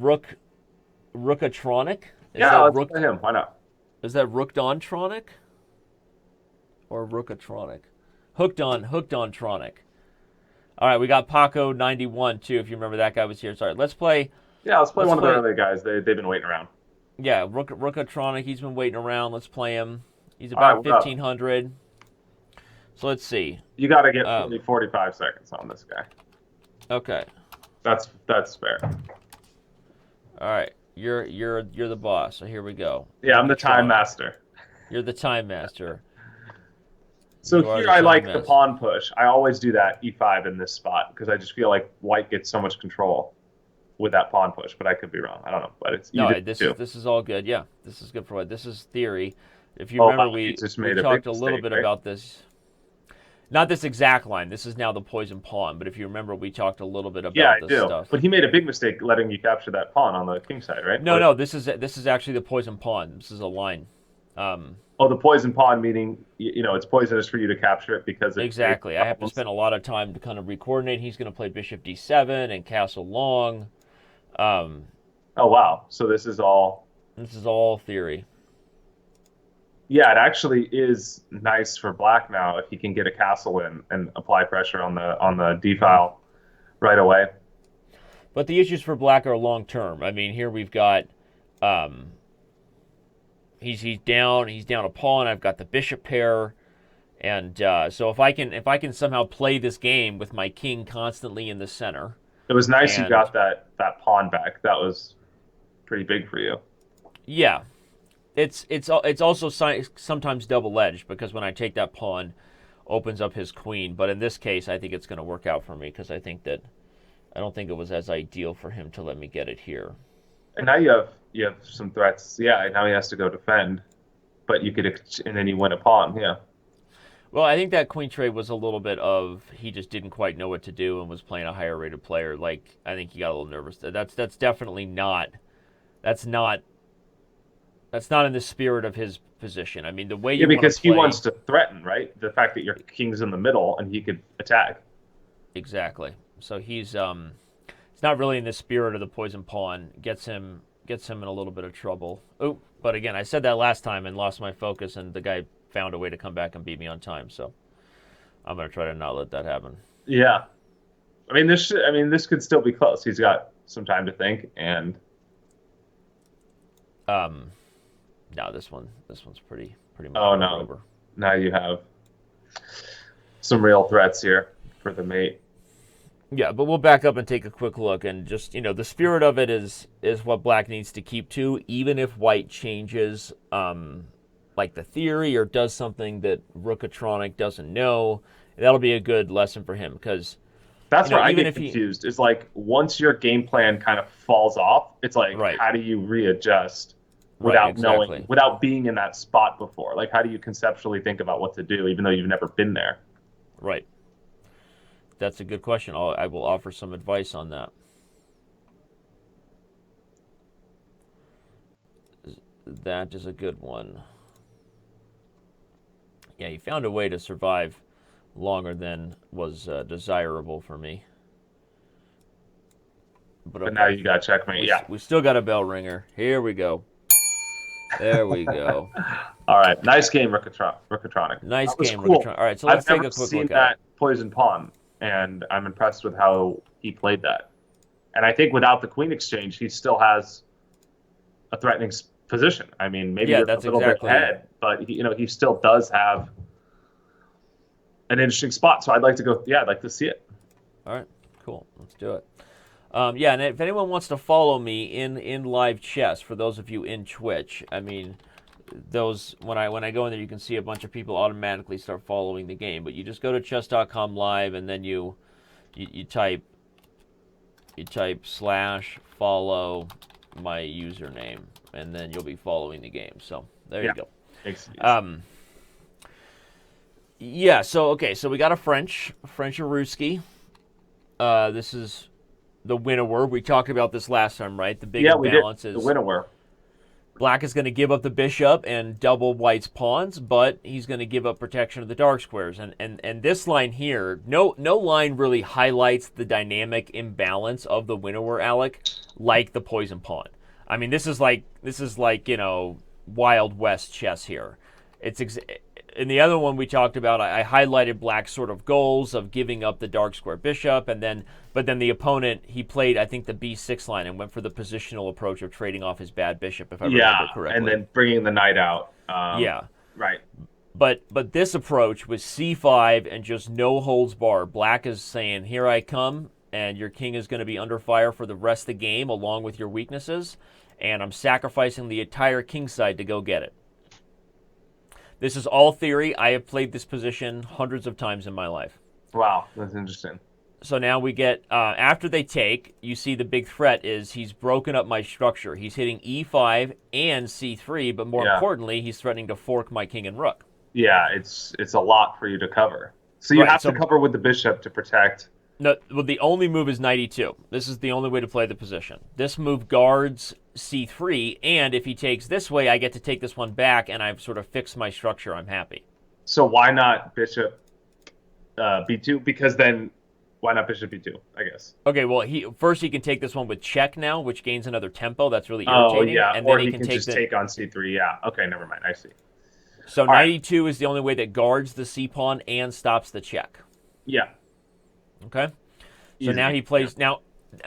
Rookatronic. Is yeah, that let's Rook? play him. Why not? Is that Rookdontronic or Rookatronic? Hooked on Tronic. All right, we got Paco 91 too. If you remember that guy was here. Sorry. Let's play. Yeah, let's play Let's one of the play. earlier guys. They've been waiting around. Yeah, Rookatronic. He's been waiting around. Let's play him. He's All right, about what up? 1500. So let's see. You got to get Um, 45 seconds on this guy. okay. That's fair. All right. You're the boss. So here we go. Yeah, I'm the time Rookatronic. master. You're the time master. So You are here the I time like the master. pawn push. I always do that e5 in this spot because I just feel like white gets so much control with that pawn push, but I could be wrong. I don't know, but it's you No, do this is too. this is all good. Yeah, this is good for what this is theory. If you Oh remember, wow, you just we made a big talked a little mistake, bit right? about this. Not this exact line. This is now the poison pawn. But if you remember, we talked a little bit Yeah, about I this do. stuff. But he made a big mistake letting you capture that pawn on the king side, right? No, no. This is actually the poison pawn. This is a line. Um, Oh, the poison pawn meaning it's poisonous for you to capture it because it creates exactly. I have to problems. spend a lot of time to kind of re-coordinate. He's going to play bishop d7 and castle long. Um, Oh wow, so this is all. this is all theory. Yeah, it actually is nice for black now if he can get a castle in and apply pressure on the d file right away. But the issues for black are long term. I mean, here we've got um, he's down a pawn. I've got the bishop pair, and so if I can somehow play this game with my king constantly in the center, It was nice you and got that pawn back. That was pretty big for you. yeah, it's also sometimes double edged because when I take that pawn, opens up his queen. But in this case, I think it's going to work out for me because I don't think it was as ideal for him to let me get it here. And now you have some threats. Yeah, now he has to go defend, but you could and then you win a pawn. Yeah. Well, I think that queen trade was a little bit of he just didn't quite know what to do and was playing a higher rated player. Like I think he got a little nervous. That's definitely not that's not that's not in the spirit of his position. I mean, the way Yeah, you want because to he play wants to threaten, right? The fact that your king's in the middle and he could attack. exactly. So it's not really in the spirit of the poison pawn. Gets him in a little bit of trouble. Oh, but again, I said that last time and lost my focus, and the guy found a way to come back and beat me on time. So I'm gonna try to not let that happen. Yeah. I mean this could still be close. He's got some time to think and Um, no, this one's pretty much oh over. no. Over. Now you have some real threats here for the mate. Yeah, but we'll back up and take a quick look, and just the spirit of it is what black needs to keep to, even if white changes, like the theory or does something that Rookatronic doesn't know. That'll be a good lesson for him because That's where I even get if confused. Is like once your game plan kind of falls off, it's like Right. how do you readjust Right, without exactly. without being in that spot before? Like how do you conceptually think about what to do, even though you've never been there? Right. That's a good question. I will offer some advice on that. That is a good one. Yeah, he found a way to survive longer than was desirable for me. But But now okay. you got checkmate. Yeah. We still got a bell ringer. Here we go. There we go. All right. Nice game, Rickotronic. Nice That was game, cool. Rickotronic. All right, so let's I've take never a quick seen look at that it. poison pawn, and I'm impressed with how he played that. And I think without the queen exchange, he still has a threatening position. I mean, maybe Yeah, you're a that's little exactly. bit ahead, but he still does have an interesting spot. So I'd like to go. Yeah, I'd like to see it. All right, cool. Let's do it. Yeah, and if anyone wants to follow me in live chess, for those of you in Twitch, I mean, those when I go in there, you can see a bunch of people automatically start following the game. But you just go to chess.com live, and then you type /follow my username, and then you'll be following the game. So there you go. Yeah. So okay. So we got a French Ruski. This is the winnower. We talked about this last time, right? The big imbalance is the winnower. Black is going to give up the bishop and double white's pawns, but he's going to give up protection of the dark squares. And this line here, no line really highlights the dynamic imbalance of the winnower, Alec, like the poison pawn. I mean, this is like Wild West chess here. In the other one we talked about, I highlighted Black's sort of goals of giving up the dark square bishop, but then the opponent, he played, I think, the b6 line and went for the positional approach of trading off his bad bishop, if I remember correctly. And then bringing the knight out. Yeah. Right. But this approach was c5 and just no holds barred. Black is saying, here I come, and your king is going to be under fire for the rest of the game along with your weaknesses, and I'm sacrificing the entire king side to go get it. This is all theory. I have played this position hundreds of times in my life. Wow, that's interesting. So now we get, after they take, you see the big threat is he's broken up my structure. He's hitting e5 and c3, but more importantly, he's threatening to fork my king and rook. Yeah, it's a lot for you to cover. So you have to cover with the bishop to protect. No, well, the only move is knight e2. This is the only way to play the position. This move guards c3, and if he takes this way, I get to take this one back, and I've sort of fixed my structure. I'm happy. So why not bishop b2? Because then, why not bishop b2, I guess? Okay, well, he can take this one with check now, which gains another tempo. That's really irritating. Oh, yeah, and or then he can just take on c3. Yeah, okay, never mind. I see. So knight e2 is the only way that guards the c-pawn and stops the check. Yeah. Okay? So now he plays... Yeah. Now,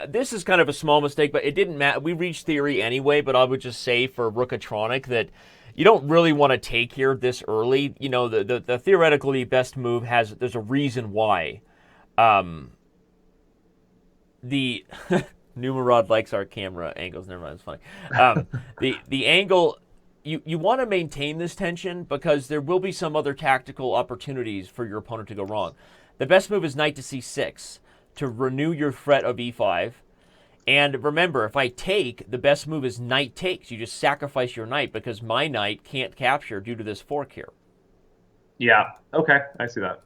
this is kind of a small mistake, but it didn't matter. We reached theory anyway, but I would just say for Rookatronic that you don't really want to take here this early. You know, the theoretically best move there's a reason why. The Numerod likes our camera angles. Never mind, it's funny. The angle... You want to maintain this tension because there will be some other tactical opportunities for your opponent to go wrong. The best move is knight to c6 to renew your threat of e5. And remember, if I take, the best move is knight takes. You just sacrifice your knight because my knight can't capture due to this fork here. Yeah, okay, I see that.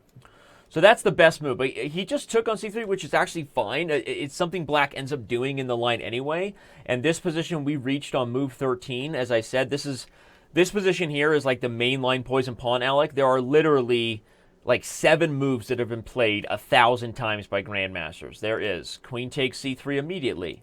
So that's the best move. But he just took on c3, which is actually fine. It's something Black ends up doing in the line anyway. And this position we reached on move 13, as I said, this position here is like the main line poison pawn, Alec. There are literally like 7 moves that have been played 1,000 times by grandmasters. There is queen takes c3 immediately.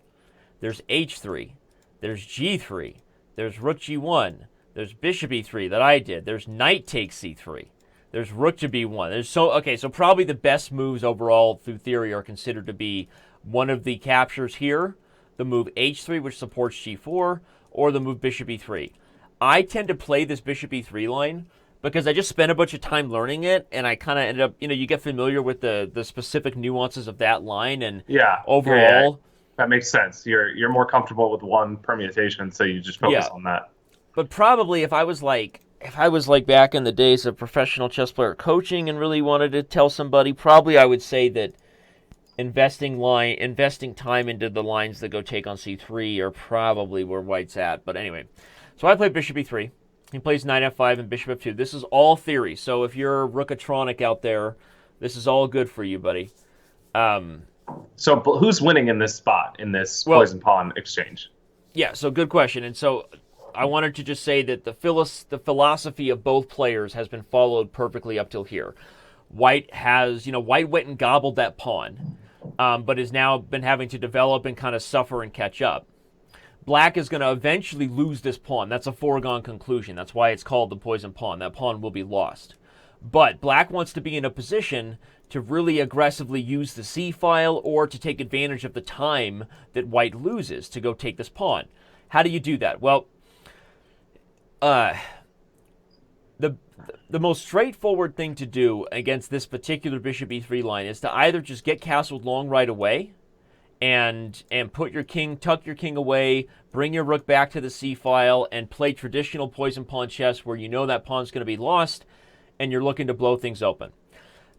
There's h3. There's g3. There's rook g1. There's bishop e3 that I did. There's knight takes c3. There's rook to b1. So probably the best moves overall through theory are considered to be one of the captures here, the move h3, which supports g4, or the move bishop e3. I tend to play this bishop e3 line because I just spent a bunch of time learning it, and I kind of ended up, you get familiar with the specific nuances of that line, and overall... Yeah. That makes sense. You're more comfortable with one permutation, so you just focus on that. But probably if I was like back in the days of professional chess player coaching and really wanted to tell somebody, probably I would say that investing time into the lines that go take on c3 are probably where white's at. But anyway, so I play bishop e3. He plays knight f5 and bishop f2. This is all theory. So if you're Rookatronic out there, this is all good for you, buddy. So who's winning in this spot, in this poison pawn exchange? Yeah, so good question. And so I wanted to just say that the philosophy of both players has been followed perfectly up till here. White went and gobbled that pawn, but has now been having to develop and kind of suffer and catch up. Black is going to eventually lose this pawn. That's a foregone conclusion. That's why it's called the poison pawn. That pawn will be lost. But Black wants to be in a position to really aggressively use the c-file or to take advantage of the time that White loses to go take this pawn. How do you do that? Well, the most straightforward thing to do against this particular bishop e3 line is to either just get castled long right away and tuck your king away, bring your rook back to the c-file, and play traditional poison pawn chess where you know that pawn's going to be lost and you're looking to blow things open.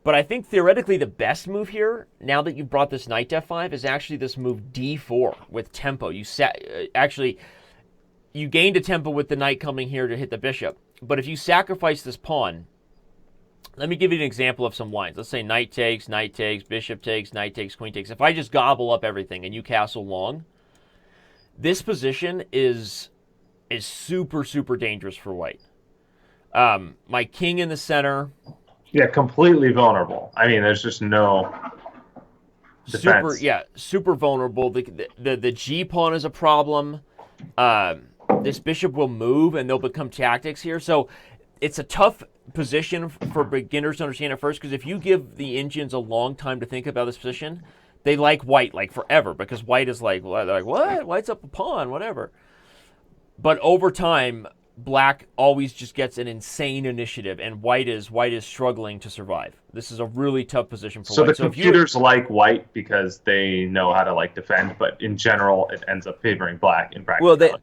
But I think theoretically the best move here, now that you brought this knight to f5, is actually this move d4 with tempo. You gained a tempo with the knight coming here to hit the bishop. But if you sacrifice this pawn, let me give you an example of some lines. Let's say knight takes, bishop takes, knight takes, queen takes. If I just gobble up everything and you castle long, this position is super, super dangerous for white. My king in the center. Yeah, completely vulnerable. I mean, there's just no defense. Super vulnerable. The G pawn is a problem. This bishop will move and they'll become tactics here. So it's a tough position for beginners to understand at first, because if you give the Indians a long time to think about this position, they like white like forever, because white is like, what? White's up a pawn, whatever. But over time, Black always just gets an insane initiative, and white is struggling to survive. This is a really tough position for white. So the computers like white because they know how to defend, but in general, it ends up favoring Black in practicality. Well,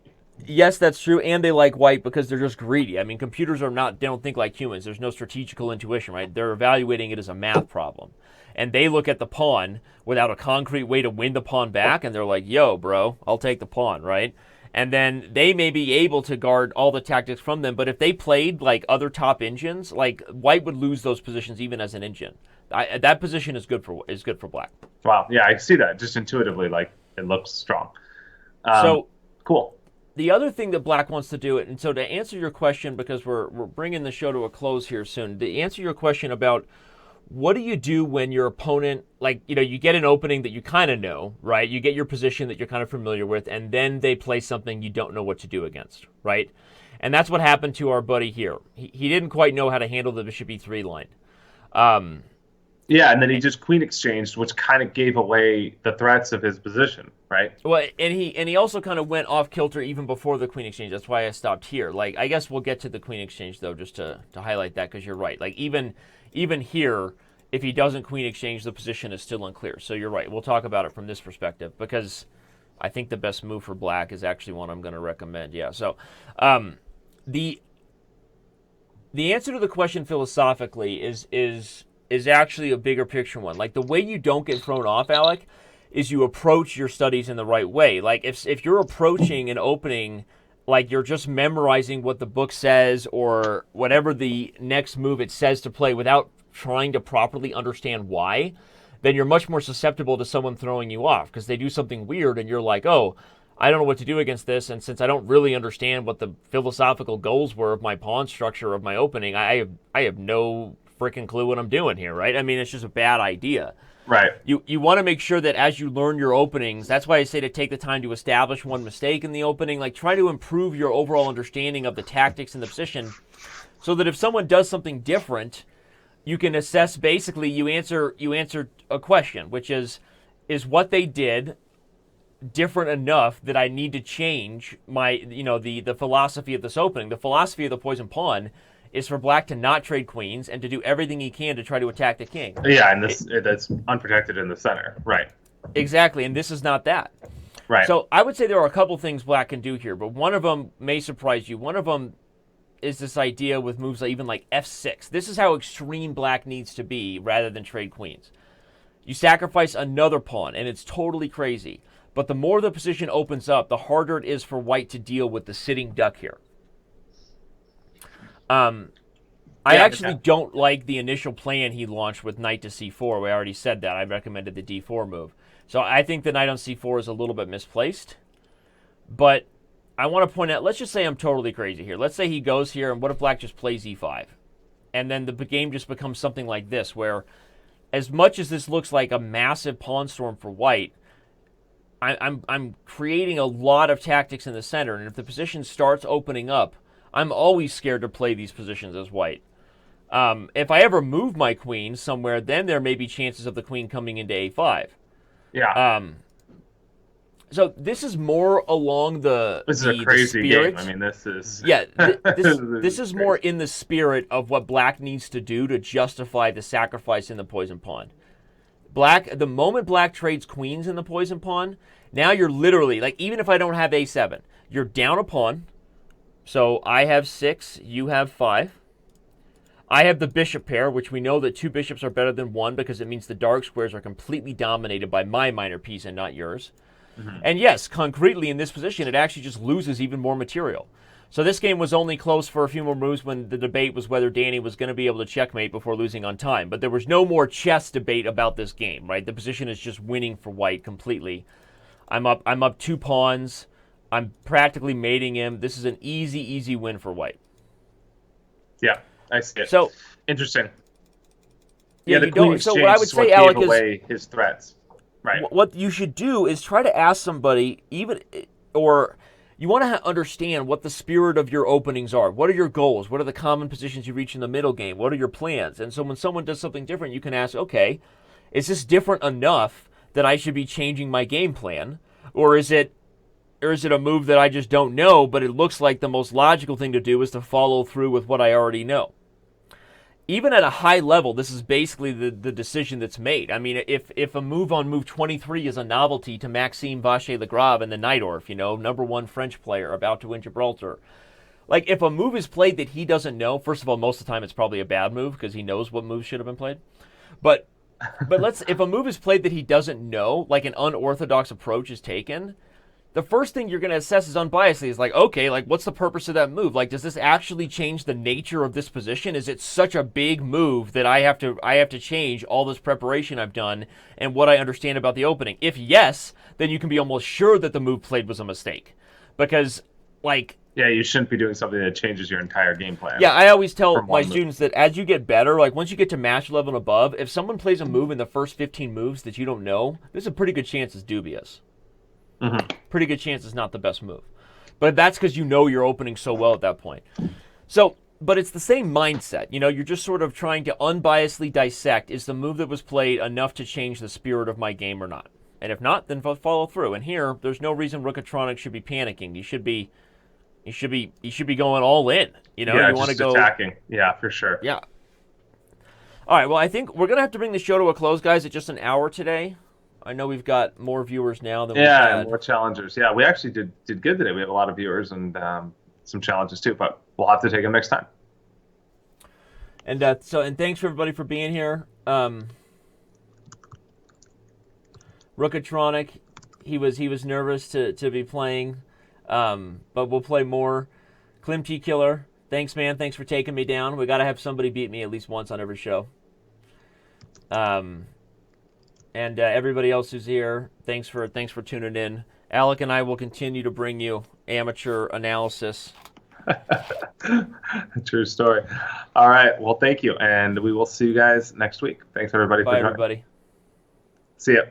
yes, that's true, and they like white because they're just greedy. I mean, computers they don't think like humans. There's no strategical intuition, right? They're evaluating it as a math problem. And they look at the pawn without a concrete way to win the pawn back, and they're like, yo, bro, I'll take the pawn, right? And then they may be able to guard all the tactics from them, but if they played like other top engines, like white would lose those positions even as an engine. That position is good for Black. Wow, yeah, I see that just intuitively. It looks strong. So cool. The other thing that Black wants to do, and so to answer your question, because we're bringing the show to a close here soon, to answer your question about what do you do when your opponent, you get an opening that you kind of know, right? You get your position that you're kind of familiar with, and then they play something you don't know what to do against, right? And that's what happened to our buddy here. He didn't quite know how to handle the bishop e3 line. Yeah, and then he just queen exchanged, which kind of gave away the threats of his position, right? Well, and he also kind of went off kilter even before the queen exchange. That's why I stopped here. I guess we'll get to the queen exchange though, just to highlight that, because you're right. Even here, if he doesn't queen exchange, the position is still unclear. So you're right. We'll talk about it from this perspective, because I think the best move for Black is actually one I'm going to recommend. Yeah. So the answer to the question philosophically is actually a bigger picture one. The way you don't get thrown off, Alec, is you approach your studies in the right way. If you're approaching an opening you're just memorizing what the book says or whatever the next move it says to play without trying to properly understand why, then you're much more susceptible to someone throwing you off, because they do something weird and you're like, oh, I don't know what to do against this, and since I don't really understand what the philosophical goals were of my pawn structure of my opening, I have no freaking clue what I'm doing here, right? I mean, it's just a bad idea. Right. You want to make sure that as you learn your openings, that's why I say to take the time to establish one mistake in the opening, try to improve your overall understanding of the tactics and the position, so that if someone does something different, you can assess. Basically, you answer a question, which is what they did different enough that I need to change my the philosophy of this opening. The philosophy of the poison pawn is for Black to not trade queens and to do everything he can to try to attack the king. Yeah, and that's unprotected in the center, right? Exactly, and this is not that. Right. So I would say there are a couple things Black can do here, but one of them may surprise you. One of them is this idea with moves even like f6. This is how extreme Black needs to be rather than trade queens. You sacrifice another pawn, and it's totally crazy. But the more the position opens up, the harder it is for white to deal with the sitting duck here. I actually don't like the initial plan he launched with knight to c4. We already said that. I recommended the d4 move. So I think the knight on c4 is a little bit misplaced. But I want to point out, let's just say I'm totally crazy here. Let's say he goes here, and what if black just plays e5? And then the game just becomes something like this, where as much as this looks like a massive pawn storm for white, I'm creating a lot of tactics in the center. And if the position starts opening up, I'm always scared to play these positions as white. If I ever move my queen somewhere, then there may be chances of the queen coming into a5. Yeah. So this is more along the This is a crazy game. I mean, this is... Yeah, this is more in the spirit of what black needs to do to justify the sacrifice in the poison pawn. The moment black trades queens in the poison pawn, now you're literally, like, even if I don't have a7, you're down a pawn. So I have 6, you have 5. I have the bishop pair, which we know that 2 bishops are better than 1 because it means the dark squares are completely dominated by my minor piece and not yours. Mm-hmm. And yes, concretely in this position, it actually just loses even more material. So this game was only close for a few more moves when the debate was whether Danny was going to be able to checkmate before losing on time. But there was no more chess debate about this game, right? The position is just winning for white completely. I'm up 2 pawns. I'm practically mating him. This is an easy win for white. Yeah, I see it. So interesting. Yeah, the queen exchange what I would say, gave Alec, away his threats. Right. What you should do is try to ask somebody, or you want to understand what the spirit of your openings are. What are your goals? What are the common positions you reach in the middle game? What are your plans? And so when someone does something different, you can ask, okay, is this different enough that I should be changing my game plan? Or is it a move that I just don't know, but it looks like the most logical thing to do is to follow through with what I already know? Even at a high level, this is basically the decision that's made. I mean, if a move on move 23 is a novelty to Maxime Vacher-Lagrave and the Najdorf, #1 French player about to win Gibraltar, like if a move is played that he doesn't know, first of all, most of the time it's probably a bad move because he knows what moves should have been played. But if a move is played that he doesn't know, like an unorthodox approach is taken, the first thing you're going to assess is unbiasedly is like, okay, like what's the purpose of that move? Like, does this actually change the nature of this position? Is it such a big move that I have to change all this preparation I've done and what I understand about the opening? If yes, then you can be almost sure that the move played was a mistake. Because, like... Yeah, you shouldn't be doing something that changes your entire game plan. Yeah, I always tell my students that as you get better, like once you get to match level and above, if someone plays a move in the first 15 moves that you don't know, there's a pretty good chance it's dubious. Mm-hmm. Pretty good chance it's not the best move. But that's because you know you're opening so well at that point. So, but it's the same mindset. You're just sort of trying to unbiasedly dissect, is the move that was played enough to change the spirit of my game or not? And if not, then follow through. And here, there's no reason Rookatronic should be panicking. You should be going all in. You want to go attacking. Yeah, for sure. Yeah. All right, well, I think we're going to have to bring the show to a close, guys, at just an hour today. I know we've got more viewers now than we've had. And more challengers. Yeah, we actually did good today. We have a lot of viewers and some challenges too, but we'll have to take them next time. And thanks for everybody for being here. Rookatronic, he was nervous to be playing, but we'll play more. Klimchi Killer, thanks man, thanks for taking me down. We got to have somebody beat me at least once on every show. And everybody else who's here, thanks for tuning in. Alec and I will continue to bring you amateur analysis. True story. All right. Well, thank you, and we will see you guys next week. Thanks everybody for joining. Bye, everybody. See ya.